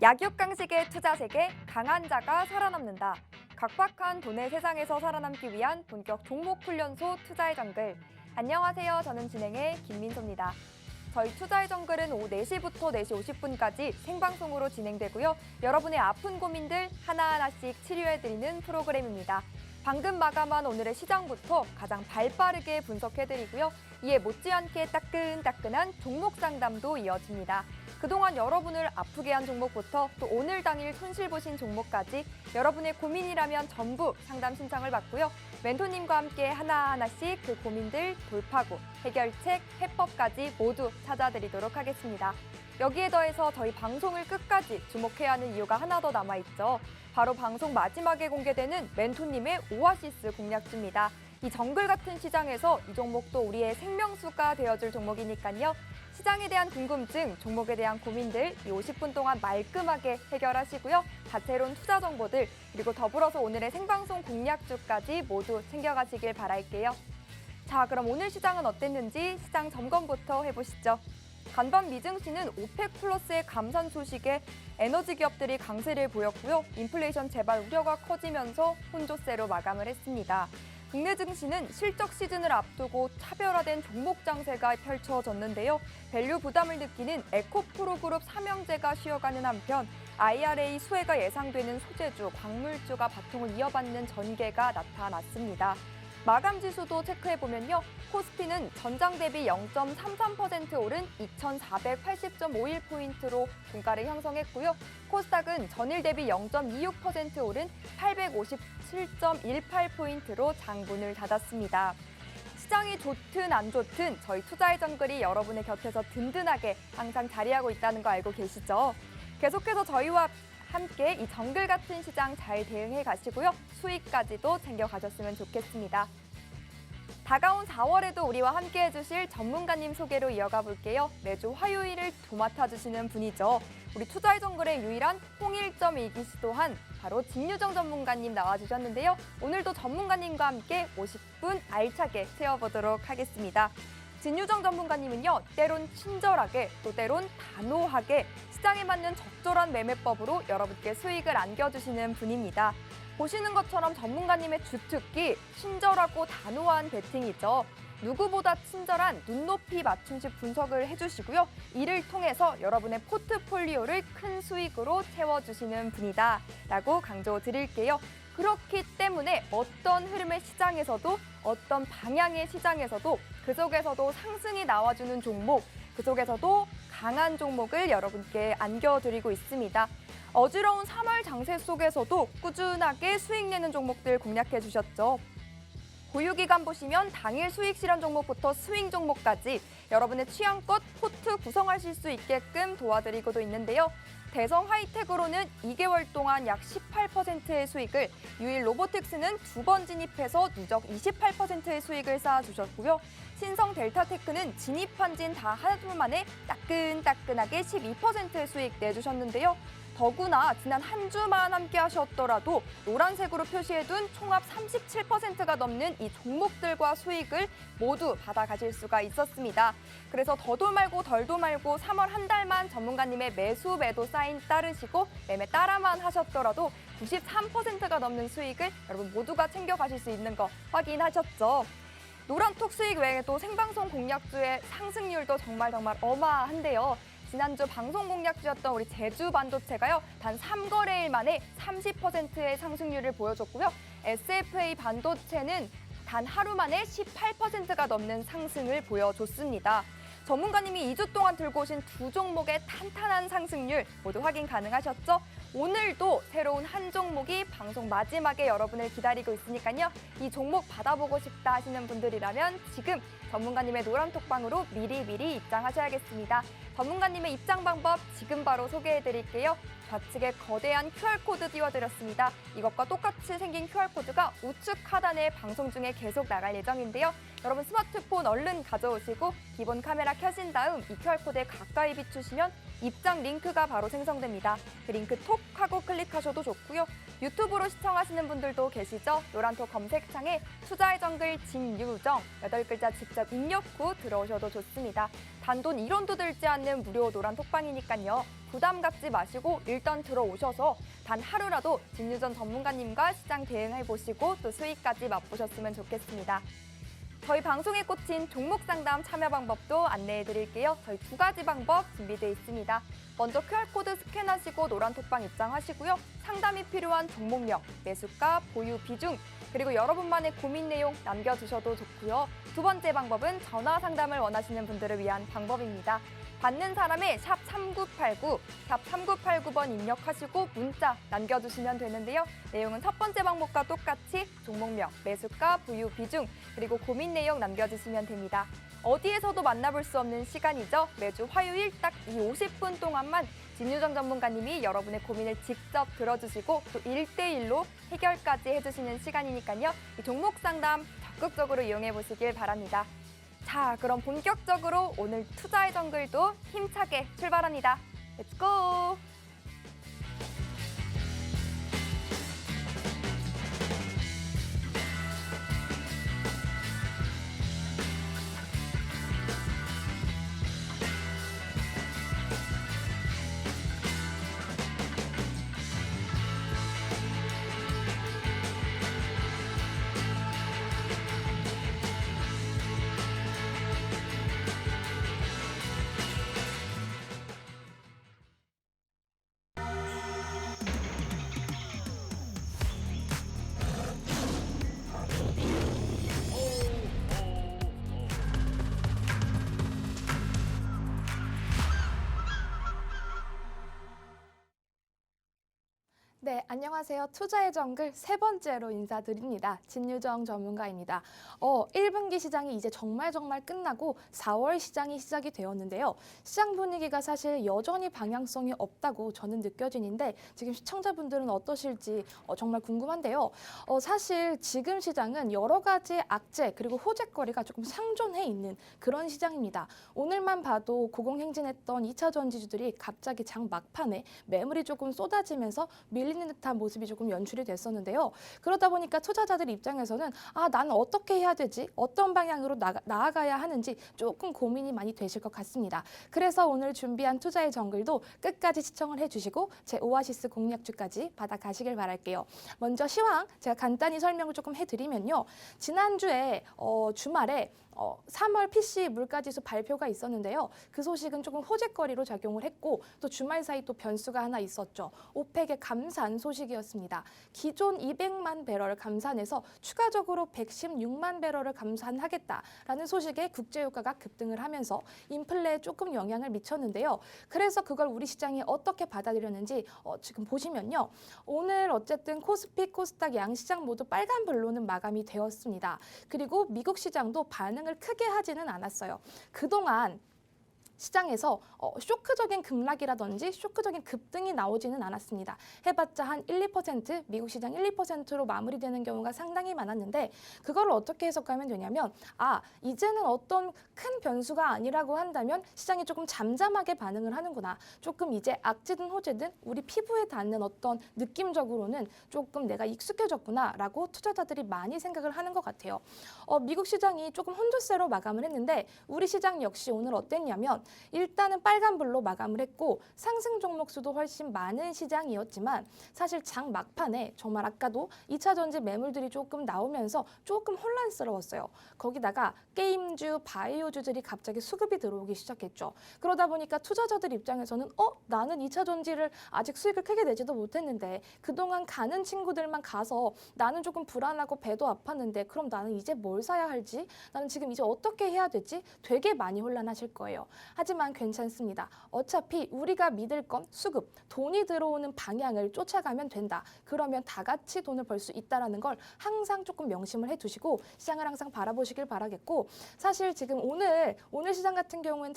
약육강식의 투자 세계, 강한 자가 살아남는다. 각박한 돈의 세상에서 살아남기 위한 본격 종목 훈련소 투자의 정글. 안녕하세요. 저는 진행의 김민소입니다. 저희 투자의 정글은 오후 4시부터 4시 50분까지 생방송으로 진행되고요. 여러분의 아픈 고민들 하나하나씩 치료해드리는 프로그램입니다. 방금 마감한 오늘의 시장부터 가장 발빠르게 분석해드리고요. 이에 못지않게 따끈따끈한 종목 상담도 이어집니다. 그동안 여러분을 아프게 한 종목부터 또 오늘 당일 손실 보신 종목까지 여러분의 고민이라면 전부 상담 신청을 받고요. 멘토님과 함께 하나하나씩 그 고민들 돌파구, 해결책, 해법까지 모두 찾아드리도록 하겠습니다. 여기에 더해서 저희 방송을 끝까지 주목해야 하는 이유가 하나 더 남아있죠. 바로 방송 마지막에 공개되는 멘토님의 오아시스 공략주입니다. 이 정글 같은 시장에서 이 종목도 우리의 생명수가 되어줄 종목이니까요. 시장에 대한 궁금증, 종목에 대한 고민들 이 50분 동안 말끔하게 해결하시고요. 다채로운 투자 정보들 그리고 더불어서 오늘의 생방송 공략주까지 모두 챙겨가시길 바랄게요. 자, 그럼 오늘 시장은 어땠는지 시장 점검부터 해보시죠. 간밤 미증시는 오펙 플러스의 감산 소식에 에너지 기업들이 강세를 보였고요. 인플레이션 재발 우려가 커지면서 혼조세로 마감을 했습니다. 국내 증시는 실적 시즌을 앞두고 차별화된 종목 장세가 펼쳐졌는데요. 밸류 부담을 느끼는 에코프로그룹 삼형제가 쉬어가는 한편 IRA 수혜가 예상되는 소재주, 광물주가 바통을 이어받는 전개가 나타났습니다. 마감 지수도 체크해보면요. 코스피는 전장 대비 0.33% 오른 2,480.51포인트로 종가를 형성했고요. 코스닥은 전일 대비 0.26% 오른 857.18포인트로 장문을 닫았습니다. 시장이 좋든 안 좋든 저희 투자의 정글이 여러분의 곁에서 든든하게 항상 자리하고 있다는 거 알고 계시죠? 계속해서 저희와 함께 이 정글 같은 시장 잘 대응해 가시고요. 수익까지도 챙겨 가셨으면 좋겠습니다. 다가온 4월에도 우리와 함께 해주실 전문가님 소개로 이어가 볼게요. 매주 화요일을 도맡아 주시는 분이죠. 우리 투자의 정글의 유일한 홍일점 일기 시도한 바로 진유정 전문가님 나와주셨는데요. 오늘도 전문가님과 함께 50분 알차게 채워보도록 하겠습니다. 진유정 전문가님은요, 때론 친절하게 또 때론 단호하게 시장에 맞는 적절한 매매법으로 여러분께 수익을 안겨주시는 분입니다. 보시는 것처럼 전문가님의 주특기, 친절하고 단호한 배팅이죠. 누구보다 친절한 눈높이 맞춤식 분석을 해주시고요. 이를 통해서 여러분의 포트폴리오를 큰 수익으로 채워주시는 분이다 라고 강조드릴게요. 그렇기 때문에 어떤 흐름의 시장에서도 어떤 방향의 시장에서도 그 속에서도 상승이 나와주는 종목, 그 속에서도 강한 종목을 여러분께 안겨드리고 있습니다. 어지러운 3월 장세 속에서도 꾸준하게 수익 내는 종목들 공략해 주셨죠. 보유기간 보시면 당일 수익 실현 종목부터 스윙 종목까지 여러분의 취향껏 포트 구성하실 수 있게끔 도와드리고도 있는데요. 대성 하이텍으로는 2개월 동안 약 18%의 수익을, 유일 로보틱스는 2번 진입해서 누적 28%의 수익을 쌓아주셨고요. 신성 델타테크는 진입한 진 다 하루 만에 따끈따끈하게 12%의 수익 내주셨는데요. 더구나 지난 한 주만 함께 하셨더라도 노란색으로 표시해둔 총합 37%가 넘는 이 종목들과 수익을 모두 받아가실 수가 있었습니다. 그래서 더도 말고 덜도 말고 3월 한 달만 전문가님의 매수 매도 사인 따르시고 매매 따라만 하셨더라도 93%가 넘는 수익을 여러분 모두가 챙겨가실 수 있는 거 확인하셨죠? 노란톡 수익 외에도 생방송 공략주의 상승률도 정말 어마한데요. 지난주 방송 공략주였던 우리 제주반도체가요. 단 3거래일 만에 30%의 상승률을 보여줬고요. SFA 반도체는 단 하루 만에 18%가 넘는 상승을 보여줬습니다. 전문가님이 2주 동안 들고 오신 두 종목의 탄탄한 상승률 모두 확인 가능하셨죠? 오늘도 새로운 한 종목이 방송 마지막에 여러분을 기다리고 있으니까요. 이 종목 받아보고 싶다 하시는 분들이라면 지금 전문가님의 노란톡방으로 미리 입장하셔야겠습니다. 전문가님의 입장 방법 지금 바로 소개해드릴게요. 좌측에 거대한 QR코드 띄워드렸습니다. 이것과 똑같이 생긴 QR코드가 우측 하단에 방송 중에 계속 나갈 예정인데요. 여러분 스마트폰 얼른 가져오시고 기본 카메라 켜신 다음 이 QR코드에 가까이 비추시면 입장 링크가 바로 생성됩니다. 그 링크 톡 하고 클릭하셔도 좋고요. 유튜브로 시청하시는 분들도 계시죠? 노란톡 검색창에 투자의 정글 진유정 8글자 직접 입력 후 들어오셔도 좋습니다. 단돈 1원도 들지 않는 무료 노란톡방이니까요. 부담 갖지 마시고 일단 들어오셔서 단 하루라도 진유정 전문가님과 시장 대응해보시고 또 수익까지 맛보셨으면 좋겠습니다. 저희 방송에 꽂힌 종목 상담 참여 방법도 안내해 드릴게요. 저희 2가지 방법 준비되어 있습니다. 먼저 QR코드 스캔하시고 노란톡방 입장하시고요. 상담이 필요한 종목명, 매수가, 보유 비중, 그리고 여러분만의 고민 내용 남겨주셔도 좋고요. 2번째 방법은 전화 상담을 원하시는 분들을 위한 방법입니다. 받는 사람의 샵 3989, 샵 3989번 입력하시고 문자 남겨주시면 되는데요. 내용은 첫 번째 방법과 똑같이 종목명, 매수가, 보유 비중, 그리고 고민 내용 남겨주시면 됩니다. 어디에서도 만나볼 수 없는 시간이죠. 매주 화요일 딱 이 50분 동안만 진유정 전문가님이 여러분의 고민을 직접 들어주시고 또 1대1로 해결까지 해주시는 시간이니까요. 이 종목 상담 적극적으로 이용해 보시길 바랍니다. 자, 그럼 본격적으로 오늘 투자의 정글도 힘차게 출발합니다. 렛츠고! 네, 안녕하세요. 투자의 정글 3번째로 인사드립니다. 진유정 전문가입니다. 1분기 시장이 이제 정말 끝나고 4월 시장이 시작이 되었는데요. 시장 분위기가 사실 여전히 방향성이 없다고 저는 느껴지는데 지금 시청자분들은 어떠실지 정말 궁금한데요. 사실 지금 시장은 여러 가지 악재 그리고 호재거리가 조금 상존해 있는 그런 시장입니다. 오늘만 봐도 고공행진했던 2차 전지주들이 갑자기 장 막판에 매물이 조금 쏟아지면서 밀리는 듯한 모습이 조금 연출이 됐었는데요. 그러다 보니까 투자자들 입장에서는 나는 어떻게 해야 되지? 어떤 방향으로 나아가야 하는지 조금 고민이 많이 되실 것 같습니다. 그래서 오늘 준비한 투자의 정글도 끝까지 시청을 해주시고 제 오아시스 공략주까지 받아가시길 바랄게요. 먼저 시황 제가 간단히 설명을 조금 해드리면요. 지난주에 주말에 3월 PC 물가지수 발표가 있었는데요. 그 소식은 조금 호재거리로 작용을 했고 또 주말 사이 또 변수가 하나 있었죠. 오펙의 감산 소식이었습니다. 기존 200만 배럴 감산해서 추가적으로 116만 배럴을 감산하겠다라는 소식에 국제유가가 급등을 하면서 인플레에 조금 영향을 미쳤는데요. 그래서 그걸 우리 시장이 어떻게 받아들였는지 지금 보시면요. 오늘 어쨌든 코스피, 코스닥 양시장 모두 빨간불로는 마감이 되었습니다. 그리고 미국 시장도 반응을 크게 하지는 않았어요. 그동안 시장에서 쇼크적인 급락이라든지 쇼크적인 급등이 나오지는 않았습니다. 해봤자 한 1, 2%, 미국 시장 1, 2%로 마무리되는 경우가 상당히 많았는데 그걸 어떻게 해석하면 되냐면 이제는 어떤 큰 변수가 아니라고 한다면 시장이 조금 잠잠하게 반응을 하는구나. 조금 이제 악재든 호재든 우리 피부에 닿는 어떤 느낌적으로는 조금 내가 익숙해졌구나 라고 투자자들이 많이 생각을 하는 것 같아요. 미국 시장이 조금 혼조세로 마감을 했는데 우리 시장 역시 오늘 어땠냐면 일단은 빨간불로 마감을 했고 상승 종목 수도 훨씬 많은 시장이었지만 사실 장 막판에 정말 아까도 2차 전지 매물들이 조금 나오면서 조금 혼란스러웠어요. 거기다가 게임주, 바이오주들이 갑자기 수급이 들어오기 시작했죠. 그러다 보니까 투자자들 입장에서는 나는 2차 전지를 아직 수익을 크게 내지도 못했는데 그동안 가는 친구들만 가서 나는 조금 불안하고 배도 아팠는데 그럼 나는 이제 뭘 사야 할지 나는 지금 이제 어떻게 해야 되지? 되게 많이 혼란하실 거예요. 하지만 괜찮습니다. 어차피 우리가 믿을 건 수급, 돈이 들어오는 방향을 쫓아가면 된다. 그러면 다 같이 돈을 벌 수 있다는 걸 항상 조금 명심을 해두시고 시장을 항상 바라보시길 바라겠고 사실 지금 오늘 시장 같은 경우는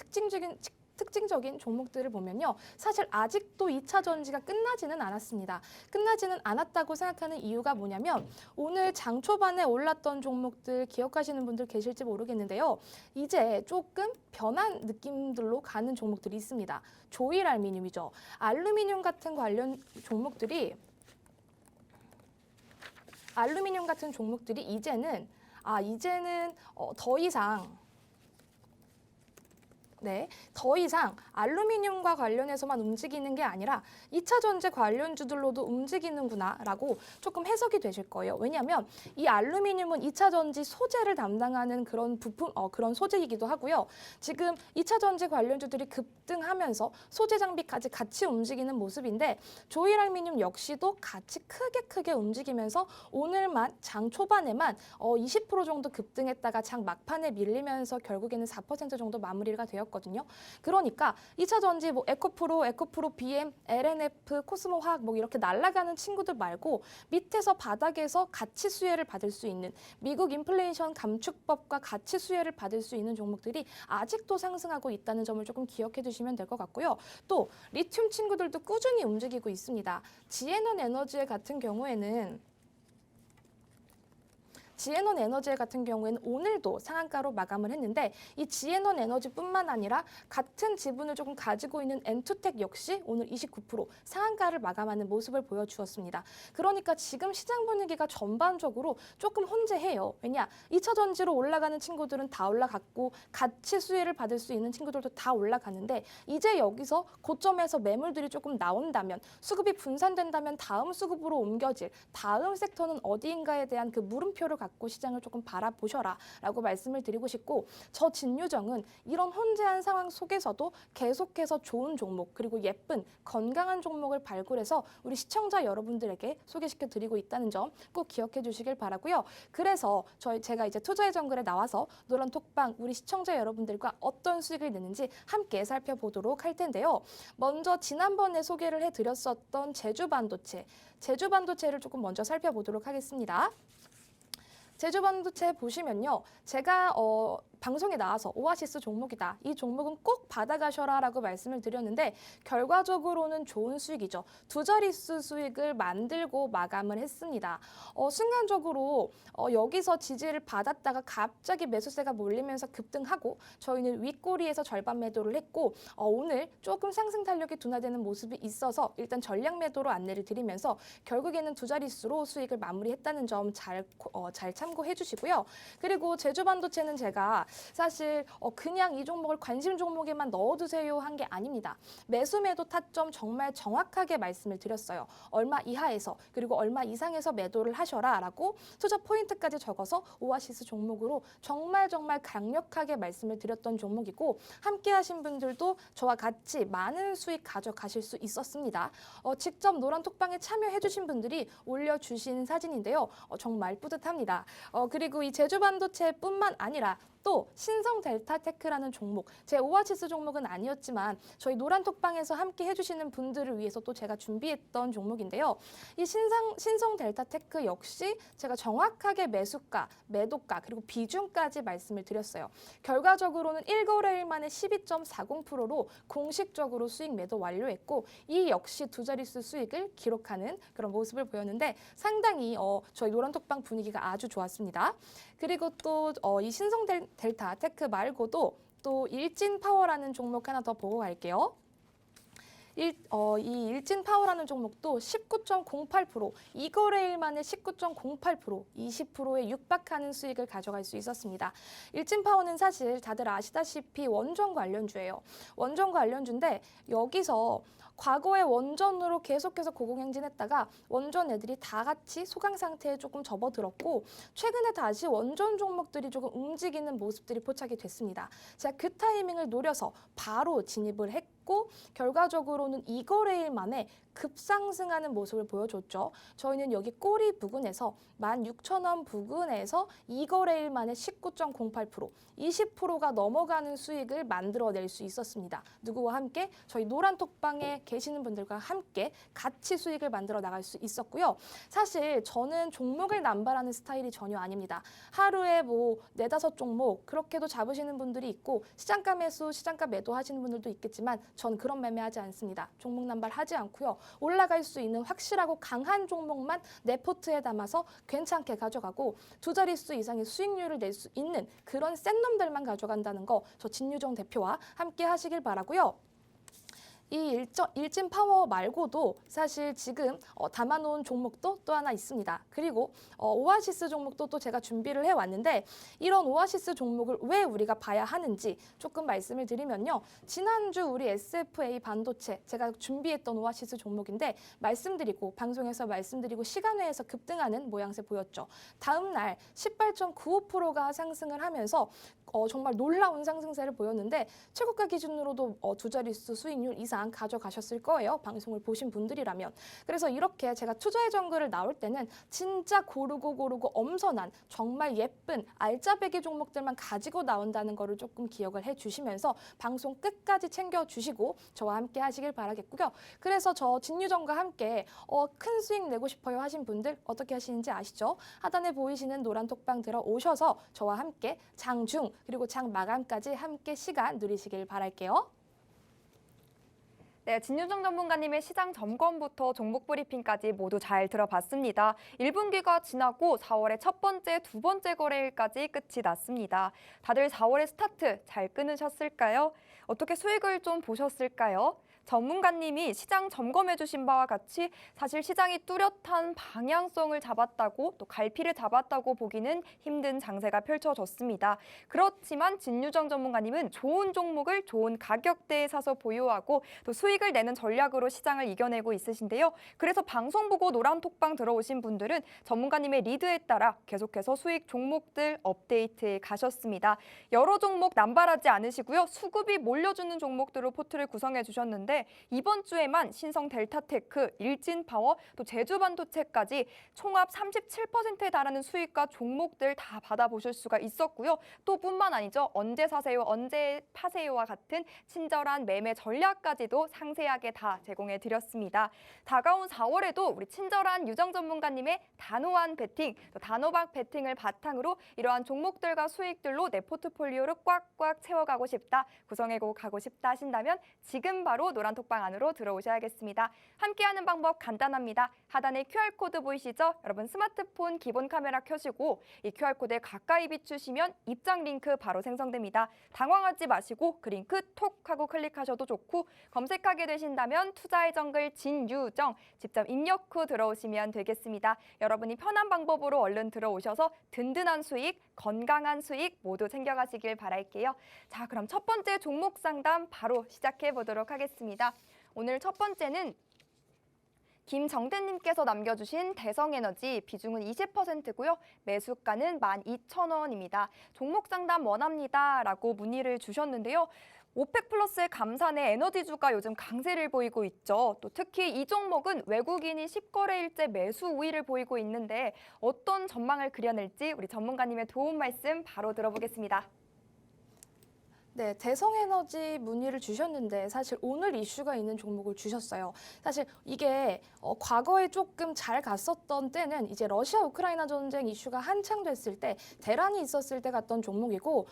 특징적인 종목들을 보면요. 사실 아직도 2차 전지가 끝나지는 않았습니다. 끝나지는 않았다고 생각하는 이유가 뭐냐면 오늘 장 초반에 올랐던 종목들 기억하시는 분들 계실지 모르겠는데요. 이제 조금 변한 느낌들로 가는 종목들이 있습니다. 조일 알루미늄이죠. 알루미늄 같은 관련 종목들이 알루미늄 같은 종목들이 이제는 더 이상 더 이상 알루미늄과 관련해서만 움직이는 게 아니라 2차 전지 관련주들로도 움직이는구나라고 조금 해석이 되실 거예요. 왜냐하면 이 알루미늄은 2차 전지 소재를 담당하는 그런 부품, 그런 소재이기도 하고요. 지금 2차 전지 관련주들이 급등하면서 소재 장비까지 같이 움직이는 모습인데 조일알미늄 역시도 같이 크게 움직이면서 오늘만 장 초반에만 20% 정도 급등했다가 장 막판에 밀리면서 결국에는 4% 정도 마무리가 되었거든요. 그러니까 2차 전지 에코프로 BM, LNF, 코스모화학 이렇게 날아가는 친구들 말고 밑에서 바닥에서 가치 수혜를 받을 수 있는 미국 인플레이션 감축법과 가치 수혜를 받을 수 있는 종목들이 아직도 상승하고 있다는 점을 조금 기억해 두시면 될 것 같고요. 또 리튬 친구들도 꾸준히 움직이고 있습니다. 지에넌 에너지 같은 경우에는 오늘도 상한가로 마감을 했는데 이 지에넌 에너지뿐만 아니라 같은 지분을 조금 가지고 있는 엔투텍 역시 오늘 29% 상한가를 마감하는 모습을 보여주었습니다. 그러니까 지금 시장 분위기가 전반적으로 조금 혼재해요. 왜냐? 2차 전지로 올라가는 친구들은 다 올라갔고 가치 수혜를 받을 수 있는 친구들도 다 올라가는데 이제 여기서 고점에서 매물들이 조금 나온다면 수급이 분산된다면 다음 수급으로 옮겨질 다음 섹터는 어디인가에 대한 그 물음표를 갖고 시장을 조금 바라보셔라 라고 말씀을 드리고 싶고 저 진유정은 이런 혼재한 상황 속에서도 계속해서 좋은 종목 그리고 예쁜 건강한 종목을 발굴해서 우리 시청자 여러분들에게 소개시켜 드리고 있다는 점 꼭 기억해 주시길 바라고요. 그래서 제가 이제 투자의 정글에 나와서 노란톡방 우리 시청자 여러분들과 어떤 수익을 내는지 함께 살펴보도록 할 텐데요. 먼저 지난번에 소개를 해드렸었던 제주반도체를 조금 먼저 살펴보도록 하겠습니다. 제주반도체 보시면요. 제가 방송에 나와서 오아시스 종목이다. 이 종목은 꼭 받아가셔라 라고 말씀을 드렸는데 결과적으로는 좋은 수익이죠. 두 자릿수 수익을 만들고 마감을 했습니다. 순간적으로 여기서 지지를 받았다가 갑자기 매수세가 몰리면서 급등하고 저희는 윗꼬리에서 절반 매도를 했고 오늘 조금 상승 탄력이 둔화되는 모습이 있어서 일단 전량 매도로 안내를 드리면서 결국에는 두 자릿수로 수익을 마무리했다는 점 잘 참고해 주시고요. 그리고 제주반도체는 제가 사실 그냥 이 종목을 관심 종목에만 넣어두세요 한 게 아닙니다. 매수 매도 타점 정말 정확하게 말씀을 드렸어요. 얼마 이하에서 그리고 얼마 이상에서 매도를 하셔라 라고 투자 포인트까지 적어서 오아시스 종목으로 정말 강력하게 말씀을 드렸던 종목이고 함께 하신 분들도 저와 같이 많은 수익 가져가실 수 있었습니다. 직접 노란톡방에 참여해 주신 분들이 올려주신 사진인데요. 정말 뿌듯합니다. 그리고 이 제주반도체뿐만 아니라 또 신성 델타테크라는 종목, 제 오아시스 종목은 아니었지만 저희 노란톡방에서 함께 해주시는 분들을 위해서 또 제가 준비했던 종목인데요. 이 신성 델타테크 역시 제가 정확하게 매수가, 매도가 그리고 비중까지 말씀을 드렸어요. 결과적으로는 1거래일 만에 12.40%로 공식적으로 수익 매도 완료했고 이 역시 두 자릿수 수익을 기록하는 그런 모습을 보였는데 상당히 저희 노란톡방 분위기가 아주 좋았습니다. 그리고 또 이 신성 델타테크 말고도 또 일진파워라는 종목 하나 더 보고 갈게요. 이 일진파워라는 종목도 19.08%, 2거래일 만에 19.08%, 20%에 육박하는 수익을 가져갈 수 있었습니다. 일진파워는 사실 다들 아시다시피 원전 관련주예요. 원전 관련주인데 여기서 과거에 원전으로 계속해서 고공행진했다가 원전 애들이 다 같이 소강 상태에 조금 접어들었고 최근에 다시 원전 종목들이 조금 움직이는 모습들이 포착이 됐습니다. 제가 그 타이밍을 노려서 바로 진입을 했고 결과적으로는 2거래일 만에 급상승하는 모습을 보여줬죠. 저희는 여기 꼬리 부근에서 16,000원 부근에서 2거래일 만에 19.08%, 20%가 넘어가는 수익을 만들어낼 수 있었습니다. 누구와 함께? 저희 노란톡방에 계시는 분들과 함께 같이 수익을 만들어 나갈 수 있었고요. 사실 저는 종목을 남발하는 스타일이 전혀 아닙니다. 하루에 4-5 종목 그렇게도 잡으시는 분들이 있고 시장가 매수, 시장가 매도 하시는 분들도 있겠지만 전 그런 매매하지 않습니다. 종목 남발하지 않고요. 올라갈 수 있는 확실하고 강한 종목만 내 포트에 담아서 괜찮게 가져가고 두 자릿수 이상의 수익률을 낼 수 있는 그런 센 놈들만 가져간다는 거 저 진유정 대표와 함께 하시길 바라고요. 이 일진 파워 말고도 사실 지금 담아놓은 종목도 또 하나 있습니다. 그리고 오아시스 종목도 또 제가 준비를 해왔는데 이런 오아시스 종목을 왜 우리가 봐야 하는지 조금 말씀을 드리면요. 지난주 우리 SFA 반도체 제가 준비했던 오아시스 종목인데 말씀드리고 방송에서 말씀드리고 시간외에서 급등하는 모양새 보였죠. 다음 날 18.95%가 상승을 하면서 정말 놀라운 상승세를 보였는데 최고가 기준으로도 두 자릿수 수익률 이상 가져가셨을 거예요. 방송을 보신 분들이라면. 그래서 이렇게 제가 투자의 정글을 나올 때는 진짜 고르고 엄선한 정말 예쁜 알짜배기 종목들만 가지고 나온다는 거를 조금 기억을 해주시면서 방송 끝까지 챙겨주시고 저와 함께 하시길 바라겠고요. 그래서 저 진유정과 함께 큰 수익 내고 싶어요 하신 분들 어떻게 하시는지 아시죠? 하단에 보이시는 노란 톡방 들어오셔서 저와 함께 장중 그리고 장 마감까지 함께 시간 누리시길 바랄게요. 네, 진유정 전문가님의 시장 점검부터 종목 브리핑까지 모두 잘 들어봤습니다. 1분기가 지나고 4월의 첫 번째, 두 번째 거래일까지 끝이 났습니다. 다들 4월의 스타트 잘 끊으셨을까요? 어떻게 수익을 좀 보셨을까요? 전문가님이 시장 점검해 주신 바와 같이 사실 시장이 뚜렷한 방향성을 잡았다고 또 갈피를 잡았다고 보기는 힘든 장세가 펼쳐졌습니다. 그렇지만 진유정 전문가님은 좋은 종목을 좋은 가격대에 사서 보유하고 또 수익을 내는 전략으로 시장을 이겨내고 있으신데요. 그래서 방송 보고 노란 톡방 들어오신 분들은 전문가님의 리드에 따라 계속해서 수익 종목들 업데이트에 가셨습니다. 여러 종목 남발하지 않으시고요. 수급이 몰려주는 종목들로 포트를 구성해 주셨는데 이번 주에만 신성 델타테크, 일진파워, 또 제주반도체까지 총합 37%에 달하는 수익과 종목들 다 받아보실 수가 있었고요. 또 뿐만 아니죠. 언제 사세요, 언제 파세요와 같은 친절한 매매 전략까지도 상세하게 다 제공해 드렸습니다. 다가온 4월에도 우리 친절한 유정 전문가님의 단호한 베팅, 또 단호박 베팅을 바탕으로 이러한 종목들과 수익들로 내 포트폴리오를 꽉꽉 채워가고 싶다, 구성해고 가고 싶다 하신다면 지금 바로 노란 톡방 안으로 들어오셔야겠습니다. 함께하는 방법 간단합니다. 하단에 QR코드 보이시죠? 여러분 스마트폰 기본 카메라 켜시고 이 QR코드에 가까이 비추시면 입장 링크 바로 생성됩니다. 당황하지 마시고 그 링크 톡 하고 클릭하셔도 좋고 검색하게 되신다면 투자의 정글 진유정 직접 입력 후 들어오시면 되겠습니다. 여러분이 편한 방법으로 얼른 들어오셔서 든든한 수익, 건강한 수익 모두 챙겨가시길 바랄게요. 자, 그럼 첫 번째 종목 상담 바로 시작해 보도록 하겠습니다. 오늘 첫 번째는 김정태님께서 남겨주신 대성에너지 비중은 20%고요. 매수가는 12,000원입니다. 종목 상담 원합니다 라고 문의를 주셨는데요. 오펙 플러스의 감산에 에너지주가 요즘 강세를 보이고 있죠. 또 특히 이 종목은 외국인이 10거래일째 매수 우위를 보이고 있는데 어떤 전망을 그려낼지 우리 전문가님의 도움 말씀 바로 들어보겠습니다. 네, 대성에너지 문의를 주셨는데 사실 오늘 이슈가 있는 종목을 주셨어요. 사실 이게 과거에 조금 잘 갔었던 때는 이제 러시아 우크라이나 전쟁 이슈가 한창 됐을 때 대란이 있었을 때 갔던 종목이고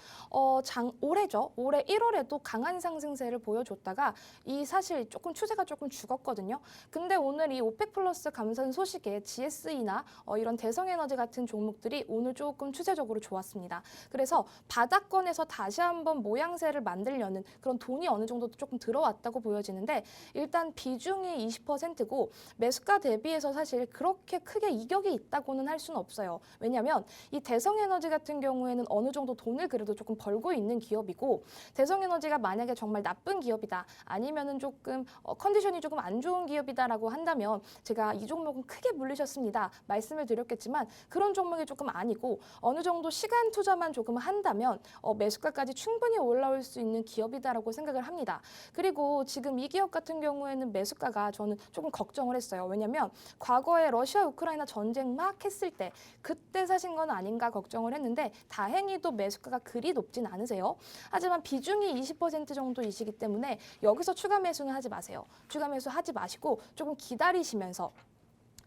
올해죠. 올해 1월에도 강한 상승세를 보여줬다가 이 사실 조금 추세가 조금 죽었거든요. 근데 오늘 이 오펙 플러스 감산 소식에 GSE나 이런 대성에너지 같은 종목들이 오늘 조금 추세적으로 좋았습니다. 그래서 바닥권에서 다시 한번 모양새를 만들려는 그런 돈이 어느 정도 조금 들어왔다고 보여지는데 일단 비중이 20%고 매수가 대비해서 사실 그렇게 크게 이격이 있다고는 할 수는 없어요. 왜냐하면 이 대성에너지 같은 경우에는 어느 정도 돈을 그래도 조금 벌고 있는 기업이고 대성에너지가 만약에 정말 나쁜 기업이다 아니면은 조금 컨디션이 조금 안 좋은 기업이다라고 한다면 제가 이 종목은 크게 물리셨습니다 말씀을 드렸겠지만 그런 종목이 조금 아니고 어느 정도 시간 투자만 조금 한다면 매수가까지 충분히 올라올 수 있는 기업이다라고 생각을 합니다. 그리고 지금 이 기업 같은 경우에는 매수가가 저는 조금 걱정을 했어요. 왜냐하면 과거에 러시아 우크라이나 전쟁 막 했을 때 그때 사신 건 아닌가 걱정을 했는데 다행히도 매수가가 그리 높진 않으세요. 하지만 비중이 20% 정도이시기 때문에 여기서 추가 매수는 하지 마세요. 추가 매수 하지 마시고 조금 기다리시면서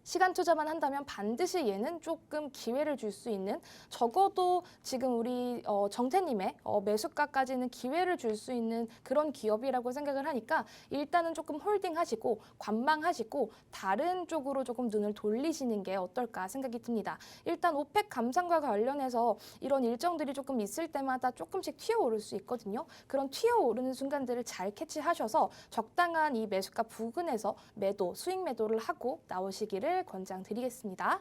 시간 투자만 한다면 반드시 얘는 조금 기회를 줄 수 있는, 적어도 지금 우리 정태님의 매수가까지는 기회를 줄 수 있는 그런 기업이라고 생각을 하니까 일단은 조금 홀딩하시고 관망하시고 다른 쪽으로 조금 눈을 돌리시는 게 어떨까 생각이 듭니다. 일단 오펙 감산과 관련해서 이런 일정들이 조금 있을 때마다 조금씩 튀어오를 수 있거든요. 그런 튀어오르는 순간들을 잘 캐치하셔서 적당한 이 매수가 부근에서 매도, 수익 매도를 하고 나오시기를 권장드리겠습니다.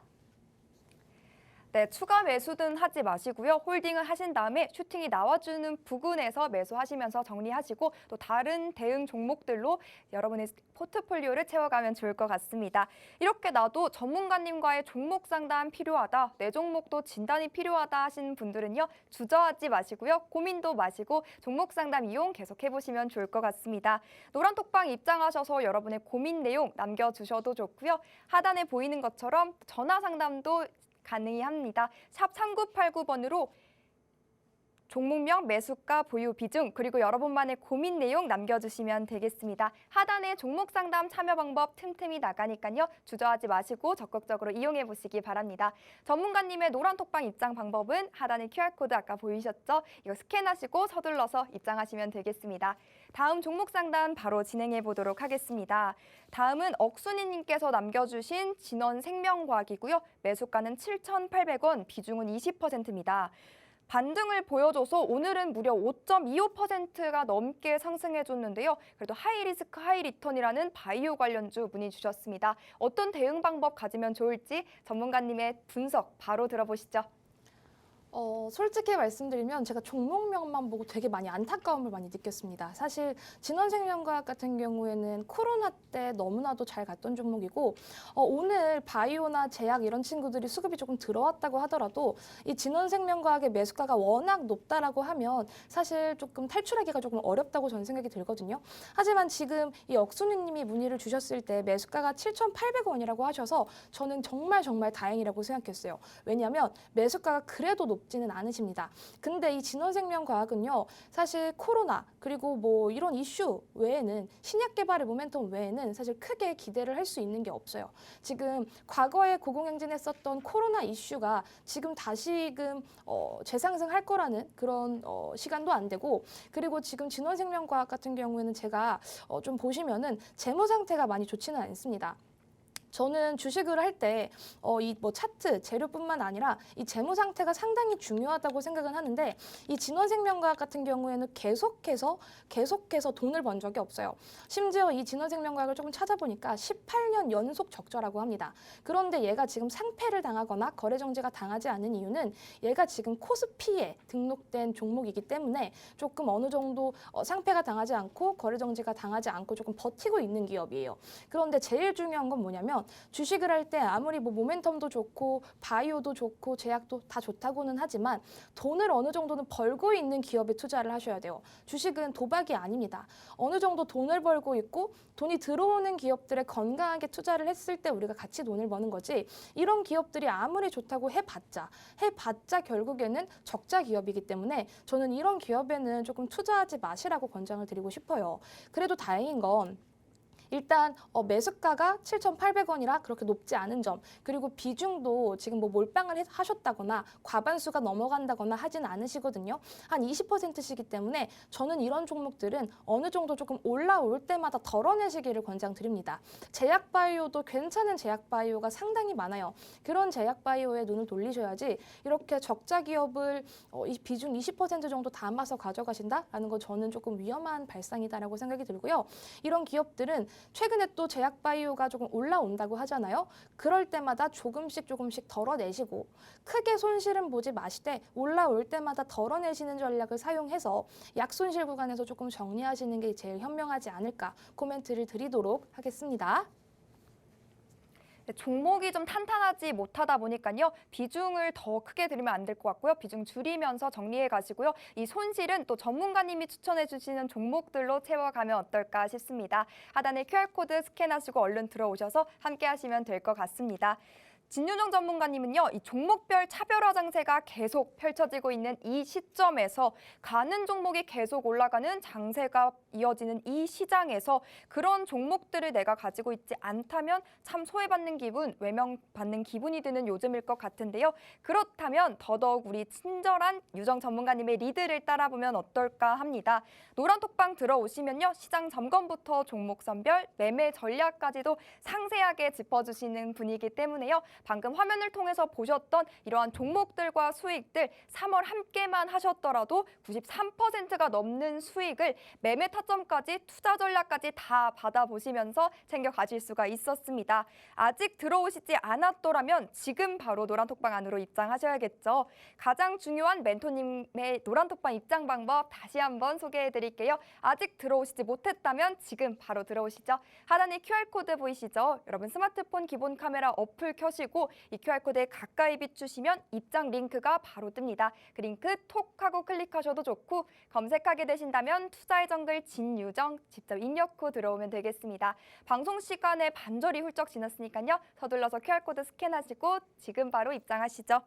네, 추가 매수는 하지 마시고요. 홀딩을 하신 다음에 슈팅이 나와주는 부근에서 매수하시면서 정리하시고 또 다른 대응 종목들로 여러분의 포트폴리오를 채워가면 좋을 것 같습니다. 이렇게 나도 전문가님과의 종목 상담 필요하다, 내 종목도 진단이 필요하다 하시는 분들은요. 주저하지 마시고요. 고민도 마시고 종목 상담 이용 계속해보시면 좋을 것 같습니다. 노란톡방 입장하셔서 여러분의 고민 내용 남겨주셔도 좋고요. 하단에 보이는 것처럼 전화 상담도 가능합니다. 샵 3989번으로 종목명, 매수가, 보유 비중, 그리고 여러분만의 고민 내용 남겨주시면 되겠습니다. 하단에 종목 상담 참여 방법 틈틈이 나가니까요. 주저하지 마시고 적극적으로 이용해 보시기 바랍니다. 전문가님의 노란톡방 입장 방법은 하단에 QR코드 아까 보이셨죠? 이거 스캔하시고 서둘러서 입장하시면 되겠습니다. 다음 종목 상담 바로 진행해 보도록 하겠습니다. 다음은 억순이님께서 남겨주신 진원생명과학이고요. 매수가는 7,800원, 비중은 20%입니다. 반등을 보여줘서 오늘은 무려 5.25%가 넘게 상승해줬는데요. 그래도 하이리스크 하이리턴이라는 바이오 관련주 문의 주셨습니다. 어떤 대응 방법 가지면 좋을지 전문가님의 분석 바로 들어보시죠. 솔직히 말씀드리면 제가 종목명만 보고 되게 많이 안타까움을 많이 느꼈습니다. 사실 진원생명과학 같은 경우에는 코로나 때 너무나도 잘 갔던 종목이고 오늘 바이오나 제약 이런 친구들이 수급이 조금 들어왔다고 하더라도 이 진원생명과학의 매수가가 워낙 높다라고 하면 사실 조금 탈출하기가 조금 어렵다고 저는 생각이 들거든요. 하지만 지금 이 억순우님이 문의를 주셨을 때 매수가가 7,800원이라고 하셔서 저는 정말 다행이라고 생각했어요. 왜냐하면 매수가가 그래도 높지는 않으십니다. 근데 이 진원생명과학은요, 사실 코로나 그리고 뭐 이런 이슈 외에는 신약 개발의 모멘텀 외에는 사실 크게 기대를 할 수 있는 게 없어요. 지금 과거에 고공행진했었던 코로나 이슈가 지금 다시금 재상승할 거라는 그런 시간도 안 되고, 그리고 지금 진원생명과학 같은 경우에는 제가 좀 보시면은 재무 상태가 많이 좋지는 않습니다. 저는 주식을 할 때 이 뭐 차트 재료뿐만 아니라 이 재무 상태가 상당히 중요하다고 생각은 하는데, 이 진원생명과학 같은 경우에는 계속해서 돈을 번 적이 없어요. 심지어 이 진원생명과학을 조금 찾아보니까 18년 연속 적자라고 합니다. 그런데 얘가 지금 상폐를 당하거나 거래 정지가 당하지 않은 이유는 얘가 지금 코스피에 등록된 종목이기 때문에 조금 어느 정도 상폐가 당하지 않고 거래 정지가 당하지 않고 조금 버티고 있는 기업이에요. 그런데 제일 중요한 건 뭐냐면, 주식을 할 때 아무리 뭐 모멘텀도 좋고 바이오도 좋고 제약도 다 좋다고는 하지만 돈을 어느 정도는 벌고 있는 기업에 투자를 하셔야 돼요. 주식은 도박이 아닙니다. 어느 정도 돈을 벌고 있고 돈이 들어오는 기업들에 건강하게 투자를 했을 때 우리가 같이 돈을 버는 거지, 이런 기업들이 아무리 좋다고 해봤자 결국에는 적자 기업이기 때문에 저는 이런 기업에는 조금 투자하지 마시라고 권장을 드리고 싶어요. 그래도 다행인 건 일단 매수가가 7,800원이라 그렇게 높지 않은 점, 그리고 비중도 지금 뭐 몰빵을 하셨다거나 과반수가 넘어간다거나 하진 않으시거든요. 한 20%시기 때문에 저는 이런 종목들은 어느 정도 조금 올라올 때마다 덜어내시기를 권장드립니다. 제약바이오도 괜찮은 제약바이오가 상당히 많아요. 그런 제약바이오에 눈을 돌리셔야지 이렇게 적자 기업을 이 비중 20% 정도 담아서 가져가신다라는 건 저는 조금 위험한 발상이다라고 생각이 들고요. 이런 기업들은 최근에 또 제약바이오가 조금 올라온다고 하잖아요. 그럴 때마다 조금씩 덜어내시고 크게 손실은 보지 마시되 올라올 때마다 덜어내시는 전략을 사용해서 약손실 구간에서 조금 정리하시는 게 제일 현명하지 않을까 코멘트를 드리도록 하겠습니다. 종목이 좀 탄탄하지 못하다 보니까요. 비중을 더 크게 들이면 안 될 것 같고요. 비중 줄이면서 정리해 가시고요. 이 손실은 또 전문가님이 추천해 주시는 종목들로 채워가면 어떨까 싶습니다. 하단에 QR코드 스캔하시고 얼른 들어오셔서 함께 하시면 될 것 같습니다. 진유정 전문가님은요, 이 종목별 차별화 장세가 계속 펼쳐지고 있는 이 시점에서 가는 종목이 계속 올라가는 장세가 이어지는 이 시장에서 그런 종목들을 내가 가지고 있지 않다면 참 소외받는 기분, 외면받는 기분이 드는 요즘일 것 같은데요. 그렇다면 더더욱 우리 친절한 유정 전문가님의 리드를 따라보면 어떨까 합니다. 노란톡방 들어오시면요, 시장 점검부터 종목 선별, 매매 전략까지도 상세하게 짚어주시는 분이기 때문에요. 방금 화면을 통해서 보셨던 이러한 종목들과 수익들 3월 함께만 하셨더라도 93%가 넘는 수익을 매매 타점까지 투자 전략까지 다 받아보시면서 챙겨 가실 수가 있었습니다. 아직 들어오시지 않았더라면 지금 바로 노란톡방 안으로 입장하셔야겠죠. 가장 중요한 멘토님의 노란톡방 입장 방법 다시 한번 소개해드릴게요. 아직 들어오시지 못했다면 지금 바로 들어오시죠. 하단에 QR코드 보이시죠? 여러분 스마트폰 기본 카메라 어플 켜시고 이 QR코드에 가까이 비추시면 입장 링크가 바로 뜹니다. 그 링크 톡 하고 클릭하셔도 좋고 검색하게 되신다면 투자의 정글 진유정 직접 입력 후 들어오면 되겠습니다. 방송 시간에 반절이 훌쩍 지났으니까요. 서둘러서 QR코드 스캔하시고 지금 바로 입장하시죠.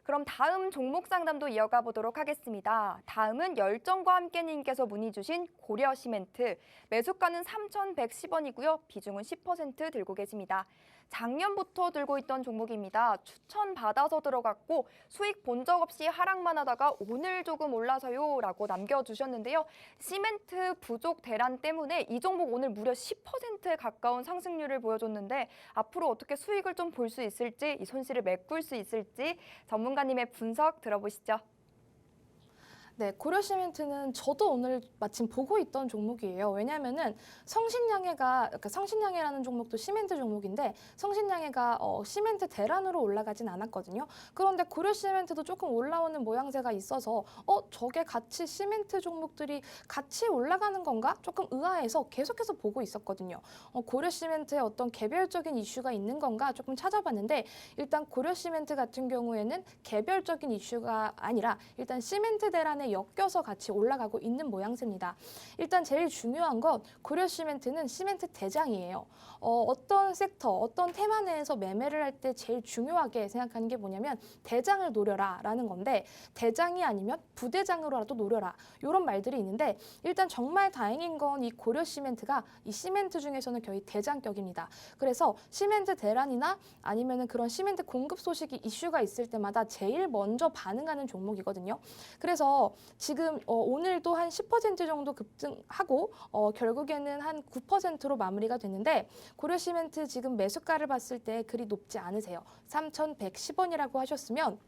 그럼 다음 종목 상담도 이어가 보도록 하겠습니다. 다음은 열정과 함께님께서 문의 주신 고려시멘트. 매수가는 3,110원이고요. 비중은 10% 들고 계십니다. 작년부터 들고 있던 종목입니다. 추천받아서 들어갔고 수익 본 적 없이 하락만 하다가 오늘 조금 올라서요 라고 남겨주셨는데요. 시멘트 부족 대란 때문에 이 종목 오늘 무려 10%에 가까운 상승률을 보여줬는데 앞으로 어떻게 수익을 좀 볼 수 있을지, 이 손실을 메꿀 수 있을지 전문가님의 분석 들어보시죠. 네, 고려시멘트는 저도 오늘 마침 보고 있던 종목이에요. 왜냐하면은 성신양해라는 종목도 시멘트 종목인데 성신양해가 시멘트 대란으로 올라가진 않았거든요. 그런데 고려시멘트도 조금 올라오는 모양새가 있어서 저게 같이 시멘트 종목들이 같이 올라가는 건가? 조금 의아해서 계속해서 보고 있었거든요. 고려시멘트에 어떤 개별적인 이슈가 있는 건가 조금 찾아봤는데 일단 고려시멘트 같은 경우에는 개별적인 이슈가 아니라 일단 시멘트 대란에 엮여서 같이 올라가고 있는 모양새입니다. 일단 제일 중요한 건 고려시멘트는 시멘트 대장이에요. 어떤 섹터, 어떤 테마 내에서 매매를 할 때 제일 중요하게 생각하는 게 뭐냐면 대장을 노려라 라는 건데 대장이 아니면 부대장으로라도 노려라 이런 말들이 있는데 일단 정말 다행인 건 이 고려시멘트가 이 시멘트 중에서는 거의 대장격입니다. 그래서 시멘트 대란이나 아니면은 그런 시멘트 공급 소식이 이슈가 있을 때마다 제일 먼저 반응하는 종목이거든요. 그래서 지금 오늘도 한 10% 정도 급등하고 결국에는 한 9%로 마무리가 됐는데 고려시멘트 지금 매수가를 봤을 때 그리 높지 않으세요. 3,110원이라고 하셨으면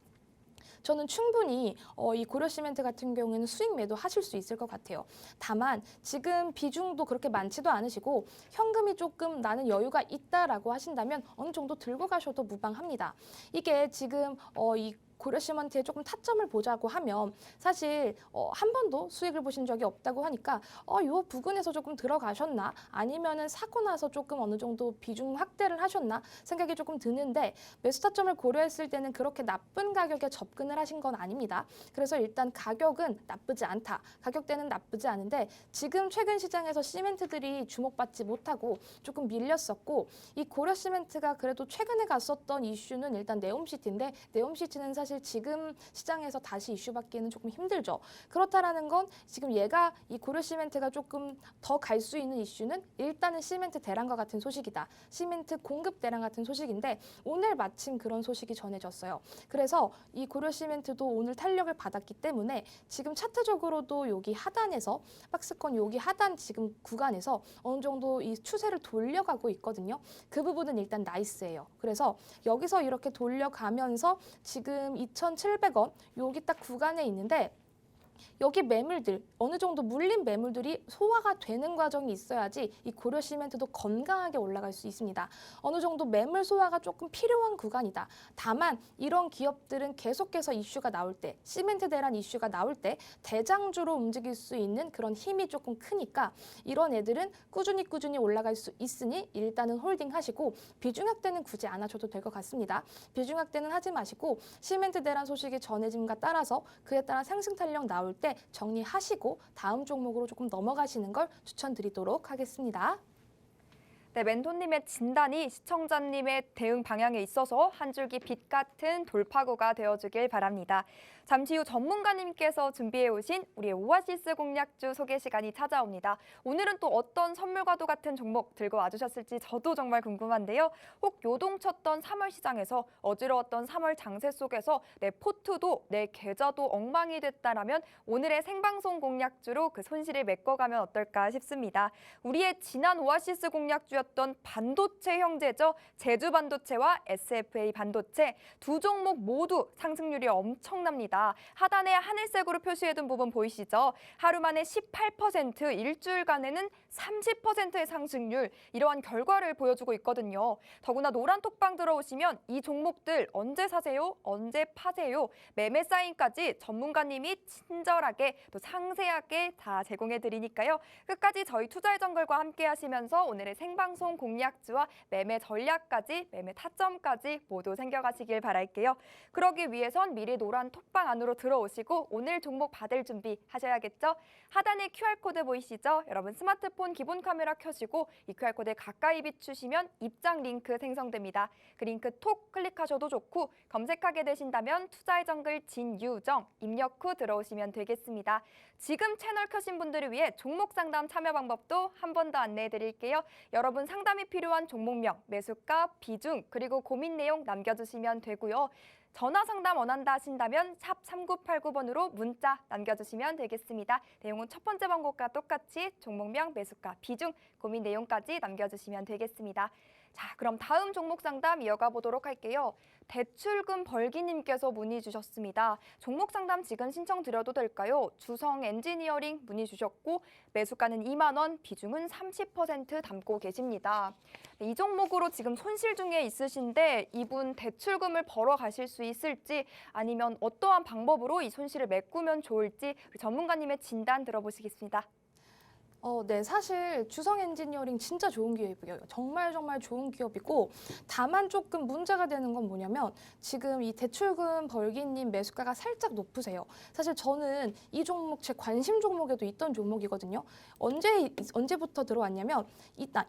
저는 충분히 이 고려시멘트 같은 경우에는 수익 매도 하실 수 있을 것 같아요. 다만 지금 비중도 그렇게 많지도 않으시고 현금이 조금 나는 여유가 있다라고 하신다면 어느 정도 들고 가셔도 무방합니다. 이게 지금 이 고려시멘트에 조금 타점을 보자고 하면 사실 한 번도 수익을 보신 적이 없다고 하니까 요 부근에서 조금 들어가셨나 아니면은 사고 나서 조금 어느 정도 비중 확대를 하셨나 생각이 조금 드는데 매수 타점을 고려했을 때는 그렇게 나쁜 가격에 접근을 하신 건 아닙니다. 그래서 일단 가격은 나쁘지 않다. 가격대는 나쁘지 않은데 지금 최근 시장에서 시멘트들이 주목받지 못하고 조금 밀렸었고 이 고려시멘트가 그래도 최근에 갔었던 이슈는 일단 네옴시티인데 네옴시티는 사실 지금 시장에서 다시 이슈받기는 조금 힘들죠. 그렇다라는 건 지금 얘가 이 고려시멘트가 조금 더 갈 수 있는 이슈는 일단은 시멘트 대란과 같은 소식이다. 시멘트 공급 대란 같은 소식인데 오늘 마침 그런 소식이 전해졌어요. 그래서 이 고려시멘트도 오늘 탄력을 받았기 때문에 지금 차트적으로도 여기 하단에서 박스권 여기 하단 지금 구간에서 어느 정도 이 추세를 돌려가고 있거든요. 그 부분은 일단 나이스예요. 그래서 여기서 이렇게 돌려가면서 지금 2,700원 여기 딱 구간에 있는데 여기 매물들 어느 정도 물린 매물들이 소화가 되는 과정이 있어야지 이 고려시멘트도 건강하게 올라갈 수 있습니다. 어느 정도 매물 소화가 조금 필요한 구간이다. 다만 이런 기업들은 계속해서 이슈가 나올 때 시멘트 대란 이슈가 나올 때 대장주로 움직일 수 있는 그런 힘이 조금 크니까 이런 애들은 꾸준히 올라갈 수 있으니 일단은 홀딩하시고 비중 확대는 굳이 안 하셔도 될 것 같습니다. 비중 확대는 하지 마시고 시멘트 대란 소식이 전해짐과 따라서 그에 따라 상승 탄력 나올 때 정리하시고 다음 종목으로 조금 넘어가시는 걸 추천드리도록 하겠습니다. 네, 멘토님의 진단이 시청자님의 대응 방향에 있어서 한 줄기 빛 같은 돌파구가 되어주길 바랍니다. 잠시 후 전문가님께서 준비해 오신 우리의 오아시스 공략주 소개 시간이 찾아옵니다. 오늘은 또 어떤 선물과도 같은 종목 들고 와주셨을지 저도 정말 궁금한데요. 혹 요동쳤던 3월 시장에서 어지러웠던 3월 장세 속에서 내 포트도 내 계좌도 엉망이 됐다라면 오늘의 생방송 공략주로 그 손실을 메꿔가면 어떨까 싶습니다. 우리의 지난 오아시스 공략주였던 반도체 형제죠. 제주반도체와 SFA 반도체 두 종목 모두 상승률이 엄청납니다. 하단에 하늘색으로 표시해둔 부분 보이시죠? 하루 만에 18%, 일주일간에는 30%의 상승률, 이러한 결과를 보여주고 있거든요. 더구나 노란 톡방 들어오시면 이 종목들 언제 사세요? 언제 파세요? 매매 사인까지 전문가님이 친절하게 또 상세하게 다 제공해 드리니까요. 끝까지 저희 투자의 정글과 함께 하시면서 오늘의 생방송 공략주와 매매 전략까지, 매매 타점까지 모두 챙겨가시길 바랄게요. 그러기 위해선 미리 노란 톡방 안으로 들어오시고 오늘 종목 받을 준비 하셔야겠죠? 하단에 QR코드 보이시죠? 여러분 스마트폰 기본 카메라 켜시고 이 QR코드에 가까이 비추시면 입장 링크 생성됩니다. 그 링크 톡 클릭하셔도 좋고 검색하게 되신다면 투자의 정글 진유정 입력 후 들어오시면 되겠습니다. 지금 채널 켜신 분들을 위해 종목 상담 참여 방법도 한 번 더 안내해 드릴게요. 여러분 상담이 필요한 종목명, 매수가, 비중, 그리고 고민 내용 남겨주시면 되고요. 전화 상담 원한다 하신다면 샵 3989번으로 문자 남겨주시면 되겠습니다. 내용은 첫 번째 번호과 똑같이 종목명, 매수가, 비중, 고민 내용까지 남겨주시면 되겠습니다. 자, 그럼 다음 종목 상담 이어가 보도록 할게요. 대출금 벌기님께서 문의 주셨습니다. 종목 상담 지금 신청드려도 될까요? 주성 엔지니어링 문의 주셨고 매수가는 2만 원, 비중은 30% 담고 계십니다. 이 종목으로 지금 손실 중에 있으신데 이분 대출금을 벌어 가실 수 있을지 아니면 어떠한 방법으로 이 손실을 메꾸면 좋을지 전문가님의 진단 들어보시겠습니다. 네, 사실 주성 엔지니어링 진짜 좋은 기업이에요. 정말 좋은 기업이고 다만 조금 문제가 되는 건 뭐냐면 지금 이 대출금 벌기님 매수가가 살짝 높으세요. 사실 저는 이 종목 제 관심 종목에도 있던 종목이거든요. 언제부터 들어왔냐면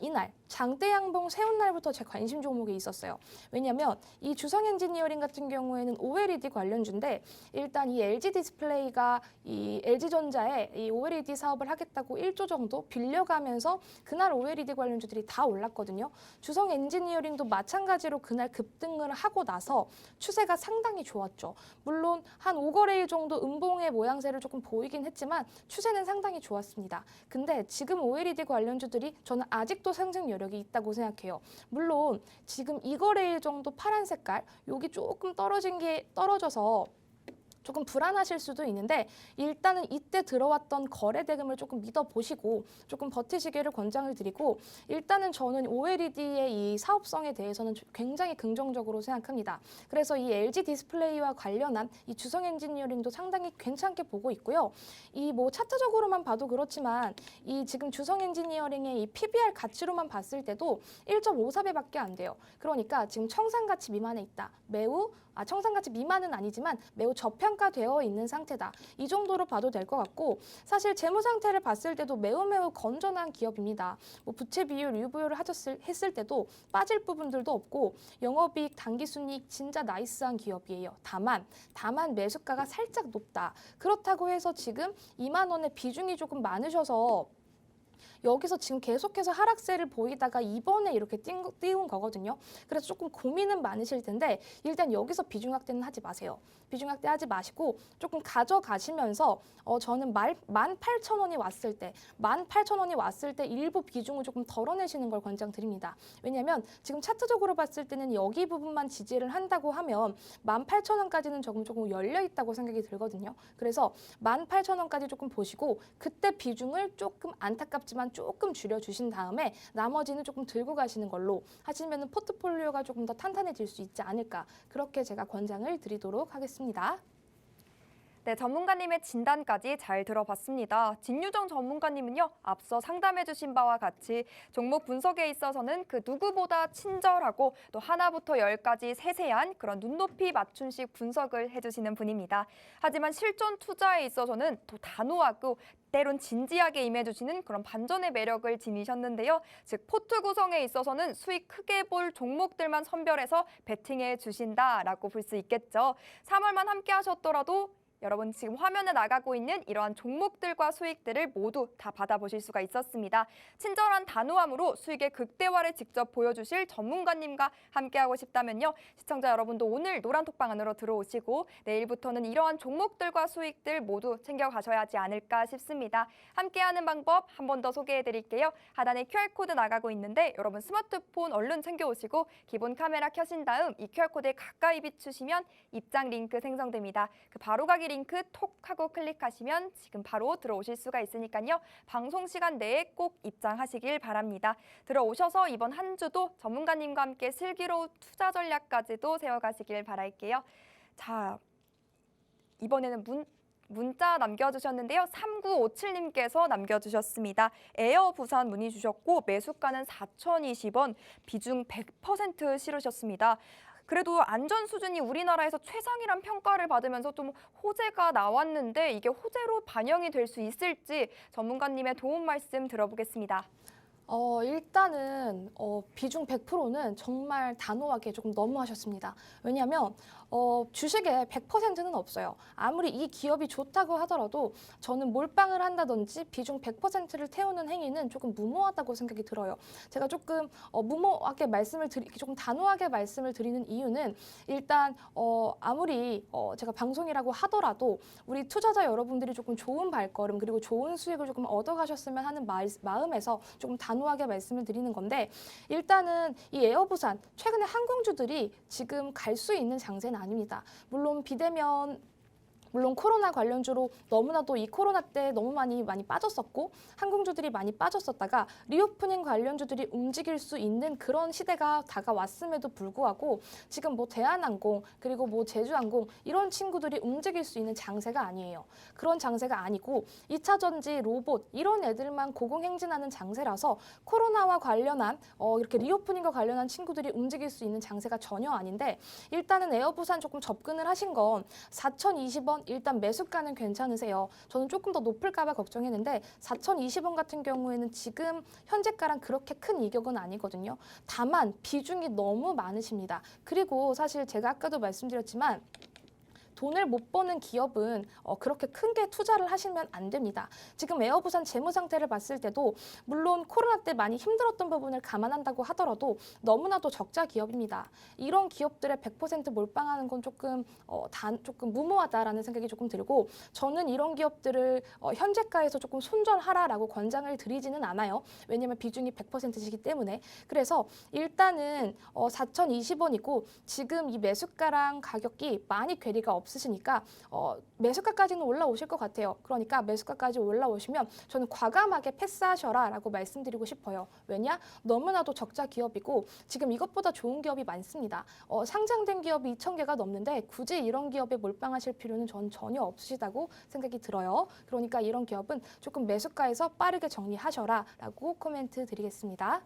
이날 장대양봉 세운 날부터 제 관심 종목에 있었어요. 왜냐면 이 주성 엔지니어링 같은 경우에는 OLED 관련주인데 일단 이 LG 디스플레이가 이 LG전자에 이 OLED 사업을 하겠다고 1조 정도 빌려가면서 그날 OLED 관련주들이 다 올랐거든요. 주성 엔지니어링도 마찬가지로 그날 급등을 하고 나서 추세가 상당히 좋았죠. 물론 한 5거래일 정도 음봉의 모양새를 조금 보이긴 했지만 추세는 상당히 좋았습니다. 근데 지금 OLED 관련주들이 저는 아직도 상승 여력이 있다고 생각해요. 물론 지금 2거래일 정도 파란 색깔 여기 조금 떨어져서 조금 불안하실 수도 있는데 일단은 이때 들어왔던 거래 대금을 조금 믿어보시고 조금 버티시기를 권장을 드리고 일단은 저는 OLED의 이 사업성에 대해서는 굉장히 긍정적으로 생각합니다. 그래서 이 LG 디스플레이와 관련한 이 주성 엔지니어링도 상당히 괜찮게 보고 있고요. 이 뭐 차트적으로만 봐도 그렇지만 이 지금 주성 엔지니어링의 이 PBR 가치로만 봤을 때도 1.54배밖에 안 돼요. 그러니까 지금 청산가치 미만에 있다. 청산가치 미만은 아니지만 매우 저평가되어 있는 상태다. 이 정도로 봐도 될 것 같고 사실 재무 상태를 봤을 때도 매우 건전한 기업입니다. 뭐 부채 비율, 유보율을 했을 때도 빠질 부분들도 없고 영업이익, 당기순이익 진짜 나이스한 기업이에요. 다만 매수가가 살짝 높다. 그렇다고 해서 지금 2만 원의 비중이 조금 많으셔서 여기서 지금 계속해서 하락세를 보이다가 이번에 이렇게 띄운 거거든요. 그래서 조금 고민은 많으실 텐데 일단 여기서 비중 확대는 하지 마세요. 비중 확대하지 마시고 조금 가져가시면서 저는 18,000원이 왔을 때 일부 비중을 조금 덜어내시는 걸 권장드립니다. 왜냐하면 지금 차트적으로 봤을 때는 여기 부분만 지지를 한다고 하면 18,000원까지는 조금 열려 있다고 생각이 들거든요. 그래서 18,000원까지 조금 보시고 그때 비중을 조금 안타깝지만 조금 줄여주신 다음에 나머지는 조금 들고 가시는 걸로 하시면 포트폴리오가 조금 더 탄탄해질 수 있지 않을까 그렇게 제가 권장을 드리도록 하겠습니다. 네, 전문가님의 진단까지 잘 들어봤습니다. 진유정 전문가님은요, 앞서 상담해주신 바와 같이 종목 분석에 있어서는 그 누구보다 친절하고 또 하나부터 열까지 세세한 그런 눈높이 맞춤식 분석을 해주시는 분입니다. 하지만 실전 투자에 있어서는 또 단호하고 때론 진지하게 임해주시는 그런 반전의 매력을 지니셨는데요. 즉 포트 구성에 있어서는 수익 크게 볼 종목들만 선별해서 베팅해 주신다라고 볼 수 있겠죠. 3월만 함께 하셨더라도 여러분 지금 화면에 나가고 있는 이러한 종목들과 수익들을 모두 다 받아보실 수가 있었습니다. 친절한 단호함으로 수익의 극대화를 직접 보여주실 전문가님과 함께하고 싶다면요. 시청자 여러분도 오늘 노란톡방 안으로 들어오시고 내일부터는 이러한 종목들과 수익들 모두 챙겨가셔야 하지 않을까 싶습니다. 함께하는 방법 한 번 더 소개해드릴게요. 하단에 QR코드 나가고 있는데 여러분 스마트폰 얼른 챙겨오시고 기본 카메라 켜신 다음 이 QR코드에 가까이 비추시면 입장 링크 생성됩니다. 그 바로가기 링크 톡 하고 클릭하시면 지금 바로 들어오실 수가 있으니까요. 방송 시간 내에 꼭 입장하시길 바랍니다. 들어오셔서 이번 한 주도 전문가님과 함께 슬기로운 투자 전략까지도 세워가시길 바랄게요. 자, 이번에는 문자 남겨주셨는데요. 3957님께서 남겨주셨습니다. 에어 부산 문의 주셨고 매수가는 4,020원, 비중 100% 실으셨습니다. 그래도 안전 수준이 우리나라에서 최상이란 평가를 받으면서 좀 호재가 나왔는데 이게 호재로 반영이 될 수 있을지 전문가님의 도움 말씀 들어보겠습니다. 일단은 비중 100%는 정말 단호하게 조금 너무하셨습니다. 왜냐하면 주식에 100%는 없어요. 아무리 이 기업이 좋다고 하더라도 저는 몰빵을 한다든지 비중 100%를 태우는 행위는 조금 무모하다고 생각이 들어요. 제가 조금 무모하게 조금 단호하게 말씀을 드리는 이유는 일단 아무리 제가 방송이라고 하더라도 우리 투자자 여러분들이 조금 좋은 발걸음 그리고 좋은 수익을 조금 얻어가셨으면 하는 마음에서 조금 단호하게 말씀을 드리는 건데 일단은 이 에어부산 최근에 항공주들이 지금 갈 수 있는 장세는 아닙니다. 물론 코로나 관련주로 너무나도 이 코로나 때 너무 많이 빠졌었고 항공주들이 많이 빠졌었다가 리오프닝 관련주들이 움직일 수 있는 그런 시대가 다가왔음에도 불구하고 지금 뭐 대한항공 그리고 뭐 제주항공 이런 친구들이 움직일 수 있는 장세가 아니에요. 그런 장세가 아니고 2차 전지, 로봇 이런 애들만 고공행진하는 장세라서 코로나와 관련한 이렇게 리오프닝과 관련한 친구들이 움직일 수 있는 장세가 전혀 아닌데 일단은 에어부산 조금 접근을 하신 건 4,020원 일단 매수가는 괜찮으세요. 저는 조금 더 높을까 봐 걱정했는데 4,020원 같은 경우에는 지금 현재가랑 그렇게 큰 이격은 아니거든요. 다만 비중이 너무 많으십니다. 그리고 사실 제가 아까도 말씀드렸지만 돈을 못 버는 기업은 그렇게 큰 게 투자를 하시면 안 됩니다. 지금 에어부산 재무 상태를 봤을 때도 물론 코로나 때 많이 힘들었던 부분을 감안한다고 하더라도 너무나도 적자 기업입니다. 이런 기업들의 100% 몰빵하는 건 조금 무모하다라는 생각이 조금 들고 저는 이런 기업들을 현재가에서 조금 손절하라라고 권장을 드리지는 않아요. 왜냐하면 비중이 100%이기 때문에. 그래서 일단은 4,020원이고 지금 이 매수가랑 가격이 많이 괴리가 없으시니까 매수가까지는 올라오실 것 같아요. 그러니까 매수가까지 올라오시면 저는 과감하게 패스하셔라 라고 말씀드리고 싶어요. 왜냐? 너무나도 적자 기업이고 지금 이것보다 좋은 기업이 많습니다. 상장된 기업이 2,000개가 넘는데 굳이 이런 기업에 몰빵하실 필요는 전 전혀 없으시다고 생각이 들어요. 그러니까 이런 기업은 조금 매수가에서 빠르게 정리하셔라 라고 코멘트 드리겠습니다.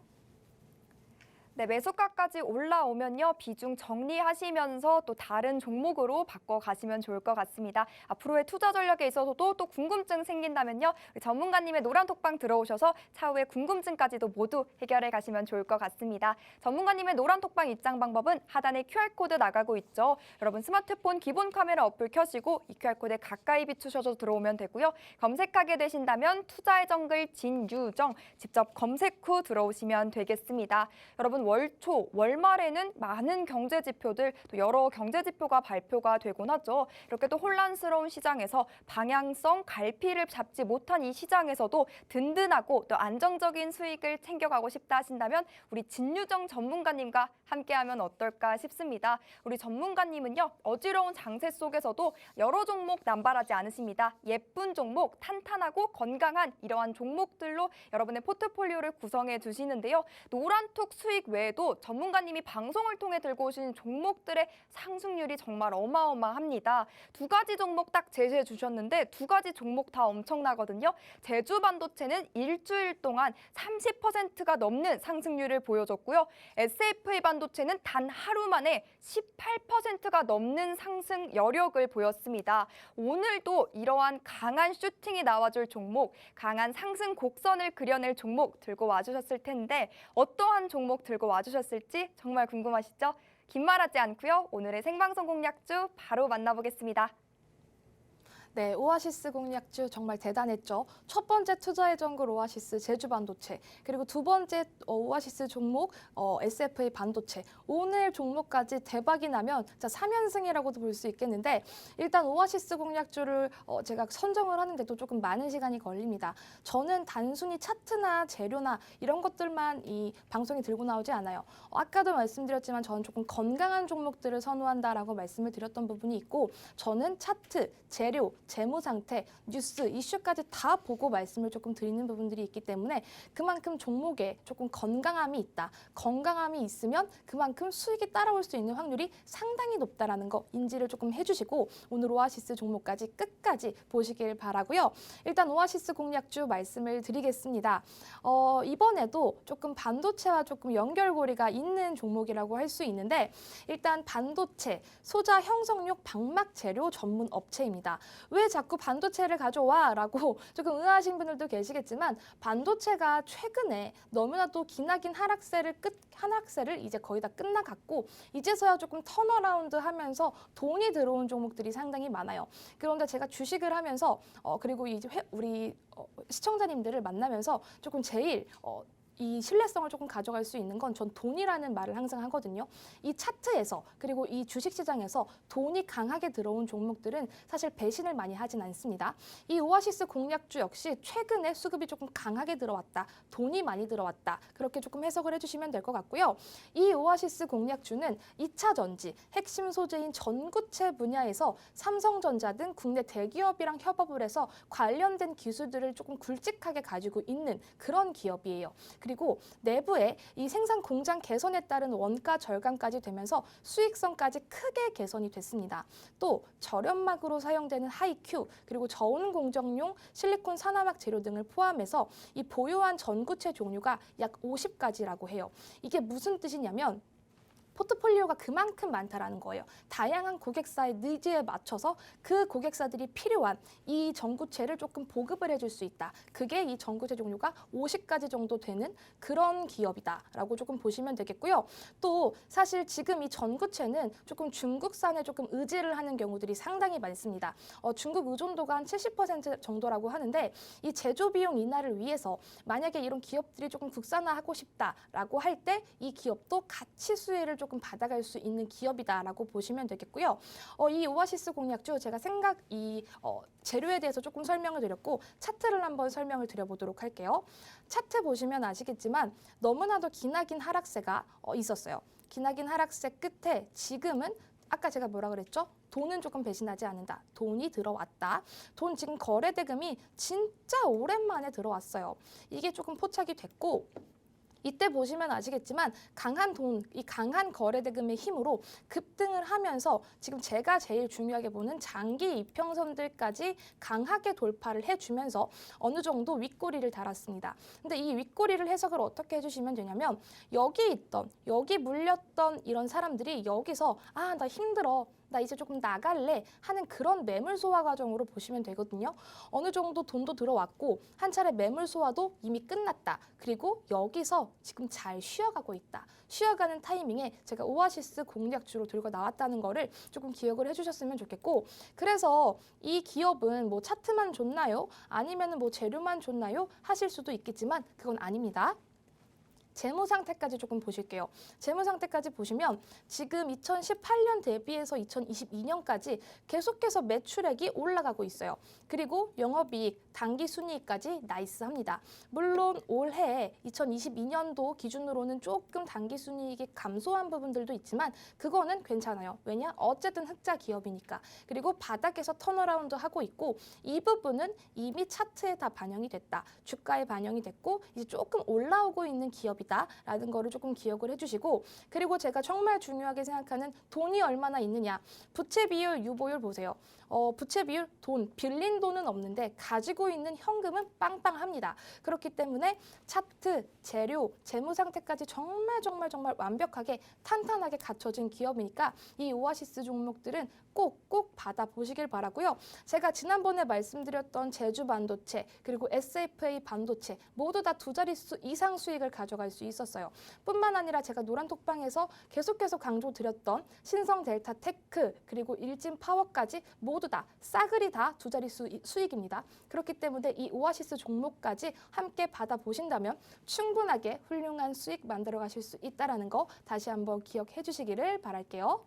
네, 매수가까지 올라오면요. 비중 정리하시면서 또 다른 종목으로 바꿔가시면 좋을 것 같습니다. 앞으로의 투자 전략에 있어서도 또 궁금증 생긴다면요. 전문가님의 노란톡방 들어오셔서 차후에 궁금증까지도 모두 해결해 가시면 좋을 것 같습니다. 전문가님의 노란톡방 입장 방법은 하단에 QR코드 나가고 있죠. 여러분 스마트폰 기본 카메라 어플 켜시고 이 QR코드에 가까이 비추셔서 들어오면 되고요. 검색하게 되신다면 투자의 정글 진유정 직접 검색 후 들어오시면 되겠습니다. 여러분 월초, 월말에는 많은 경제 지표들, 또 여러 경제 지표가 발표가 되곤 하죠. 이렇게 또 혼란스러운 시장에서 방향성, 갈피를 잡지 못한 이 시장에서도 든든하고 또 안정적인 수익을 챙겨가고 싶다 하신다면 우리 진유정 전문가님과 함께하면 어떨까 싶습니다. 우리 전문가님은요, 어지러운 장세 속에서도 여러 종목 남발하지 않으십니다. 예쁜 종목, 탄탄하고 건강한 이러한 종목들로 여러분의 포트폴리오를 구성해 주시는데요. 노란톡 수익 외에도 전문가님이 방송을 통해 들고 오신 종목들의 상승률이 정말 어마어마합니다. 두 가지 종목 딱 제시해 주셨는데 두 가지 종목 다 엄청나거든요. 제주반도체는 일주일 동안 30%가 넘는 상승률을 보여줬고요. SFA 반도체는 단 하루 만에 18%가 넘는 상승 여력을 보였습니다. 오늘도 이러한 강한 슈팅이 나와줄 종목, 강한 상승 곡선을 그려낼 종목 들고 와주셨을 텐데 어떠한 종목 들고 와주셨을지 정말 궁금하시죠? 긴 말하지 않고요. 오늘의 생방송 공략주 바로 만나보겠습니다. 네, 오아시스 공략주 정말 대단했죠. 첫 번째 투자의 정글 오아시스 제주반도체, 그리고 두 번째 오아시스 종목 SFA 반도체. 오늘 종목까지 대박이 나면 3연승이라고도 볼 수 있겠는데 일단 오아시스 공략주를 제가 선정을 하는데도 조금 많은 시간이 걸립니다. 저는 단순히 차트나 재료나 이런 것들만 이 방송에 들고 나오지 않아요. 아까도 말씀드렸지만 저는 조금 건강한 종목들을 선호한다라고 말씀을 드렸던 부분이 있고 저는 차트, 재료, 재무 상태, 뉴스, 이슈까지 다 보고 말씀을 조금 드리는 부분들이 있기 때문에 그만큼 종목에 조금 건강함이 있다. 건강함이 있으면 그만큼 수익이 따라올 수 있는 확률이 상당히 높다라는 거 인지를 조금 해주시고 오늘 오아시스 종목까지 끝까지 보시길 바라고요. 일단 오아시스 공략주 말씀을 드리겠습니다. 이번에도 조금 반도체와 조금 연결고리가 있는 종목이라고 할 수 있는데 일단 반도체, 소자 형성용 방막 재료 전문 업체입니다. 왜 자꾸 반도체를 가져와? 라고 조금 의아하신 분들도 계시겠지만 반도체가 최근에 너무나도 기나긴 하락세를 이제 거의 다 끝나갔고 이제서야 조금 턴어라운드 하면서 돈이 들어온 종목들이 상당히 많아요. 그런데 제가 주식을 하면서 그리고 이제 우리 시청자님들을 만나면서 조금 제일 이 신뢰성을 조금 가져갈 수 있는 건 전 돈이라는 말을 항상 하거든요. 이 차트에서 그리고 이 주식시장에서 돈이 강하게 들어온 종목들은 사실 배신을 많이 하진 않습니다. 이 오아시스 공략주 역시 최근에 수급이 조금 강하게 들어왔다. 돈이 많이 들어왔다. 그렇게 조금 해석을 해주시면 될 것 같고요. 이 오아시스 공략주는 2차 전지, 핵심 소재인 전구체 분야에서 삼성전자 등 국내 대기업이랑 협업을 해서 관련된 기술들을 조금 굵직하게 가지고 있는 그런 기업이에요. 그리고 내부에 이 생산 공장 개선에 따른 원가 절감까지 되면서 수익성까지 크게 개선이 됐습니다. 또 절연막으로 사용되는 하이큐 그리고 저온 공정용 실리콘 산화막 재료 등을 포함해서 이 보유한 전구체 종류가 약 50가지라고 해요. 이게 무슨 뜻이냐면 포트폴리오가 그만큼 많다라는 거예요. 다양한 고객사의 니즈에 맞춰서 그 고객사들이 필요한 이 전구체를 조금 보급을 해줄 수 있다. 그게 이 전구체 종류가 50가지 정도 되는 그런 기업이다라고 조금 보시면 되겠고요. 또 사실 지금 이 전구체는 조금 중국산에 조금 의지를 하는 경우들이 상당히 많습니다. 중국 의존도가 한 70% 정도라고 하는데 이 제조 비용 인하를 위해서 만약에 이런 기업들이 조금 국산화하고 싶다라고 할 때 이 기업도 같이 수혜를 조금 받아갈 수 있는 기업이다라고 보시면 되겠고요. 이 오아시스 공략주 제가 재료에 대해서 조금 설명을 드렸고 차트를 한번 설명을 드려보도록 할게요. 차트 보시면 아시겠지만 너무나도 기나긴 하락세가 있었어요. 기나긴 하락세 끝에 지금은 아까 제가 뭐라 그랬죠? 돈은 조금 배신하지 않는다. 돈이 들어왔다. 돈 지금 거래 대금이 진짜 오랜만에 들어왔어요. 이게 조금 포착이 됐고 이때 보시면 아시겠지만 강한 돈, 이 강한 거래 대금의 힘으로 급등을 하면서 지금 제가 제일 중요하게 보는 장기 이평선들까지 강하게 돌파를 해주면서 어느 정도 윗꼬리를 달았습니다. 근데 이 윗꼬리를 해석을 어떻게 해주시면 되냐면 여기 물렸던 이런 사람들이 여기서 나 힘들어. 나 이제 조금 나갈래 하는 그런 매물 소화 과정으로 보시면 되거든요. 어느 정도 돈도 들어왔고 한 차례 매물 소화도 이미 끝났다. 그리고 여기서 지금 잘 쉬어가고 있다. 쉬어가는 타이밍에 제가 오아시스 공략주로 들고 나왔다는 거를 조금 기억을 해주셨으면 좋겠고 그래서 이 기업은 뭐 차트만 좋나요? 아니면 뭐 재료만 좋나요? 하실 수도 있겠지만 그건 아닙니다. 재무 상태까지 조금 보실게요. 재무 상태까지 보시면 지금 2018년 대비해서 2022년까지 계속해서 매출액이 올라가고 있어요. 그리고 영업이익, 당기순이익까지 나이스합니다. 물론 올해 2022년도 기준으로는 조금 당기순이익이 감소한 부분들도 있지만 그거는 괜찮아요. 왜냐? 어쨌든 흑자 기업이니까. 그리고 바닥에서 턴어라운드 하고 있고 이 부분은 이미 차트에 다 반영이 됐다. 주가에 반영이 됐고 이제 조금 올라오고 있는 기업이다. 있다라는 거를 조금 기억을 해주시고 그리고 제가 정말 중요하게 생각하는 돈이 얼마나 있느냐. 부채 비율, 유보율 보세요. 부채 비율, 돈, 빌린 돈은 없는데 가지고 있는 현금은 빵빵합니다. 그렇기 때문에 차트, 재료, 재무 상태까지 정말 완벽하게 탄탄하게 갖춰진 기업이니까 이 오아시스 종목들은 꼭 받아보시길 바라고요. 제가 지난번에 말씀드렸던 제주 반도체 그리고 SFA 반도체 모두 다 두 자릿수 이상 수익을 가져갈 수 있었어요. 뿐만 아니라 제가 노란톡방에서 계속해서 강조드렸던 신성 델타 테크 그리고 일진 파워까지 모두 다 싸그리 다 두 자릿수 수익입니다. 그렇기 때문에 이 오아시스 종목까지 함께 받아보신다면 충분하게 훌륭한 수익 만들어 가실 수 있다는 거 다시 한번 기억해 주시기를 바랄게요.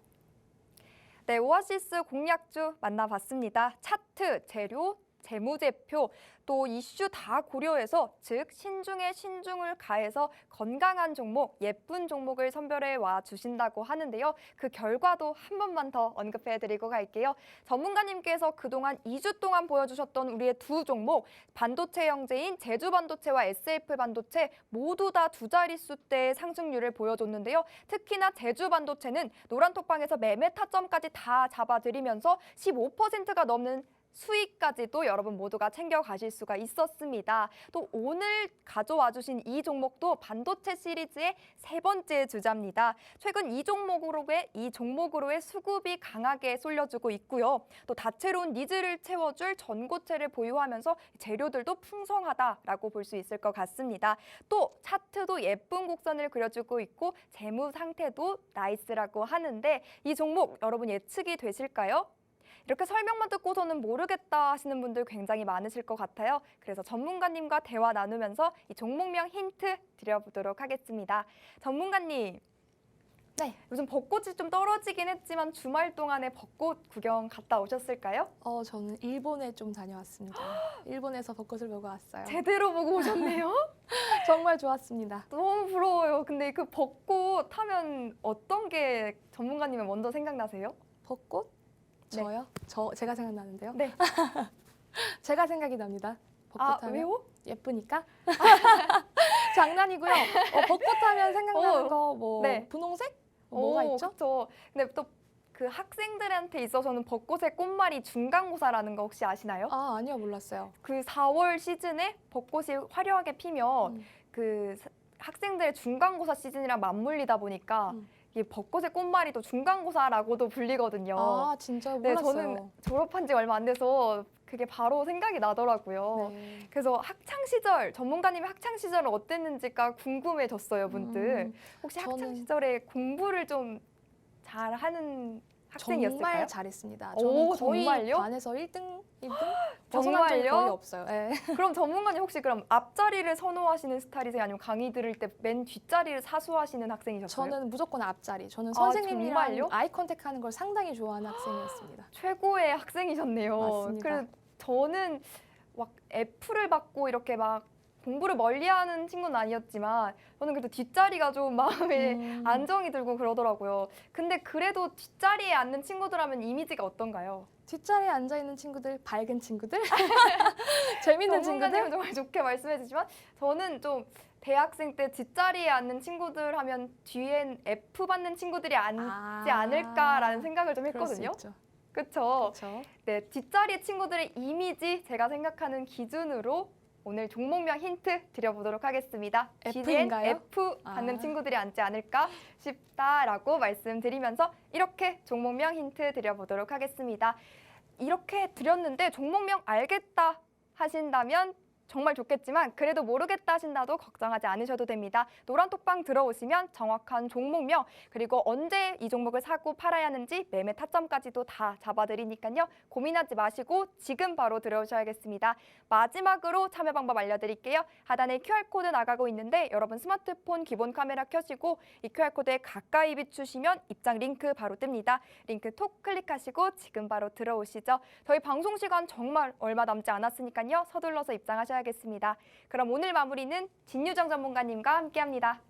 네, 오아시스 공략주 만나봤습니다. 차트, 재료, 재무제표, 또 이슈 다 고려해서 즉 신중에 신중을 가해서 건강한 종목, 예쁜 종목을 선별해 와 주신다고 하는데요. 그 결과도 한 번만 더 언급해드리고 갈게요. 전문가님께서 그동안 2주 동안 보여주셨던 우리의 두 종목, 반도체 형제인 제주반도체와 SF반도체 모두 다 두 자릿수대의 상승률을 보여줬는데요. 특히나 제주반도체는 노란톡방에서 매매 타점까지 다 잡아드리면서 15%가 넘는 수익까지도 여러분 모두가 챙겨가실 수가 있었습니다. 또 오늘 가져와 주신 이 종목도 반도체 시리즈의 세 번째 주자입니다. 최근 이 종목으로의 수급이 강하게 쏠려주고 있고요. 또 다채로운 니즈를 채워줄 전고체를 보유하면서 재료들도 풍성하다라고 볼 수 있을 것 같습니다. 또 차트도 예쁜 곡선을 그려주고 있고 재무 상태도 나이스라고 하는데 이 종목 여러분 예측이 되실까요? 이렇게 설명만 듣고서는 모르겠다 하시는 분들 굉장히 많으실 것 같아요. 그래서 전문가님과 대화 나누면서 이 종목명 힌트 드려보도록 하겠습니다. 전문가님, 네. 요즘 벚꽃이 좀 떨어지긴 했지만 주말 동안에 벚꽃 구경 갔다 오셨을까요? 저는 일본에 좀 다녀왔습니다. 일본에서 벚꽃을 보고 왔어요. 제대로 보고 오셨네요. 정말 좋았습니다. 너무 부러워요. 근데 그 벚꽃 하면 어떤 게 전문가님은 먼저 생각나세요? 벚꽃? 네. 저요? 제가 생각나는데요. 네. 제가 생각이 납니다. 벚꽃 아, 하면 왜요? 예쁘니까. 장난이고요. 벚꽃 하면 생각나는 거 뭐 네. 분홍색? 뭐가 있죠? 그렇죠. 근데 또 그 학생들한테 있어서는 벚꽃의 꽃말이 중간고사라는 거 혹시 아시나요? 아니요, 몰랐어요. 그 4월 시즌에 벚꽃이 화려하게 피면 음. 그 학생들의 중간고사 시즌이랑 맞물리다 보니까 이 벚꽃의 꽃말이 또 중간고사라고도 불리거든요. 진짜요? 네, 몰랐어요. 저는 졸업한 지 얼마 안 돼서 그게 바로 생각이 나더라고요. 네. 그래서 학창 시절, 전문가님의 학창 시절은 어땠는지가 궁금해졌어요, 문득. 혹시 학창 저는 시절에 공부를 좀 잘하는 학생이었을까요? 정말 잘했습니다. 오, 저는 거의 정말요? 반에서 1등 벗어난 적이 정말요? 거의 없어요. 네. 그럼 전문가님 혹시 그럼 앞자리를 선호하시는 스타일이세요? 아니면 강의 들을 때 맨 뒷자리를 사수하시는 학생이셨어요? 저는 무조건 앞자리. 저는 정말요? 선생님이랑 아이 컨택하는 걸 상당히 좋아하는 학생이었습니다. 최고의 학생이셨네요. 맞습니다. 그래서 저는 막 F를 받고 이렇게 막 공부를 멀리하는 친구는 아니었지만 저는 그래도 뒷자리가 좀 마음에 안정이 들고 그러더라고요. 근데 그래도 뒷자리에 앉는 친구들 하면 이미지가 어떤가요? 뒷자리에 앉아있는 친구들, 밝은 친구들, 재밌는 전문가님은 친구들. 정말 좋게 말씀해 주지만 저는 좀 대학생 때 뒷자리에 앉는 친구들 하면 뒤엔 F 받는 친구들이 앉지 않을까라는 생각을 좀 했거든요. 그렇죠. 네, 뒷자리 친구들의 이미지 제가 생각하는 기준으로 오늘 종목명 힌트 드려보도록 하겠습니다. F인가요? F 받는 친구들이 앉지 않을까 싶다라고 말씀드리면서 이렇게 종목명 힌트 드려보도록 하겠습니다. 이렇게 드렸는데 종목명 알겠다 하신다면 정말 좋겠지만 그래도 모르겠다 하신다도 걱정하지 않으셔도 됩니다. 노란톡방 들어오시면 정확한 종목명 그리고 언제 이 종목을 사고 팔아야 하는지 매매 타점까지도 다 잡아드리니까요. 고민하지 마시고 지금 바로 들어오셔야겠습니다. 마지막으로 참여 방법 알려드릴게요. 하단에 QR코드 나가고 있는데 여러분 스마트폰 기본 카메라 켜시고 이 QR코드에 가까이 비추시면 입장 링크 바로 뜹니다. 링크 톡 클릭하시고 지금 바로 들어오시죠. 저희 방송 시간 정말 얼마 남지 않았으니까요. 서둘러서 입장하셔야겠습니다. 그럼 오늘 마무리는 진유정 전문가님과 함께합니다.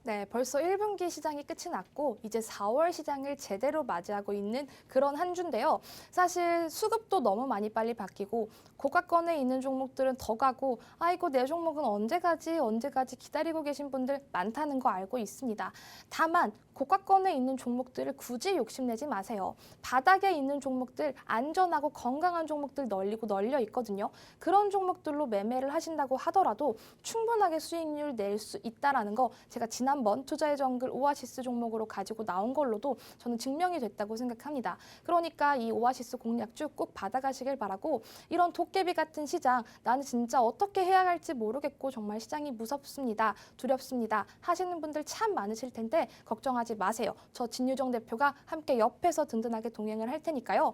네, 벌써 1분기 시장이 끝이 났고 이제 4월 시장을 제대로 맞이하고 있는 그런 한 주인데요. 사실 수급도 너무 많이 빨리 바뀌고 고가권에 있는 종목들은 더 가고 아이고 내 종목은 언제 가지 기다리고 계신 분들 많다는 거 알고 있습니다. 다만 고가권에 있는 종목들을 굳이 욕심내지 마세요. 바닥에 있는 종목들, 안전하고 건강한 종목들 널려 있거든요. 그런 종목들로 매매를 하신다고 하더라도 충분하게 수익률 낼 수 있다라는 거 제가 지난번 투자의 정글 오아시스 종목으로 가지고 나온 걸로도 저는 증명이 됐다고 생각합니다. 그러니까 이 오아시스 공략주 꼭 받아가시길 바라고 이런 도깨비 같은 시장 나는 진짜 어떻게 해야 할지 모르겠고 정말 시장이 무섭습니다. 두렵습니다. 하시는 분들 참 많으실 텐데 걱정하지 마세요. 저 진유정 대표가 함께 옆에서 든든하게 동행을 할 테니까요.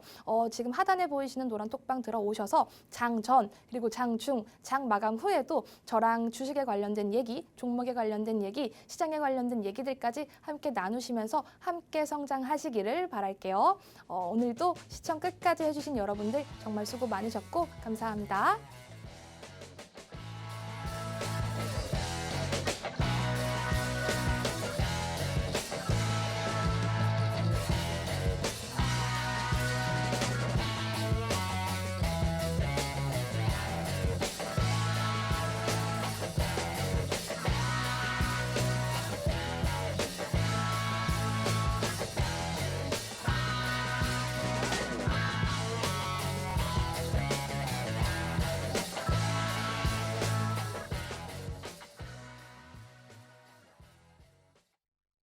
지금 하단에 보이시는 노란 톡방 들어오셔서 장 전 그리고 장 중, 장 마감 후에도 저랑 주식에 관련된 얘기, 종목에 관련된 얘기, 시장에 관련된 얘기들까지 함께 나누시면서 함께 성장하시기를 바랄게요. 오늘도 시청 끝까지 해주신 여러분들 정말 수고 많으셨고 감사합니다.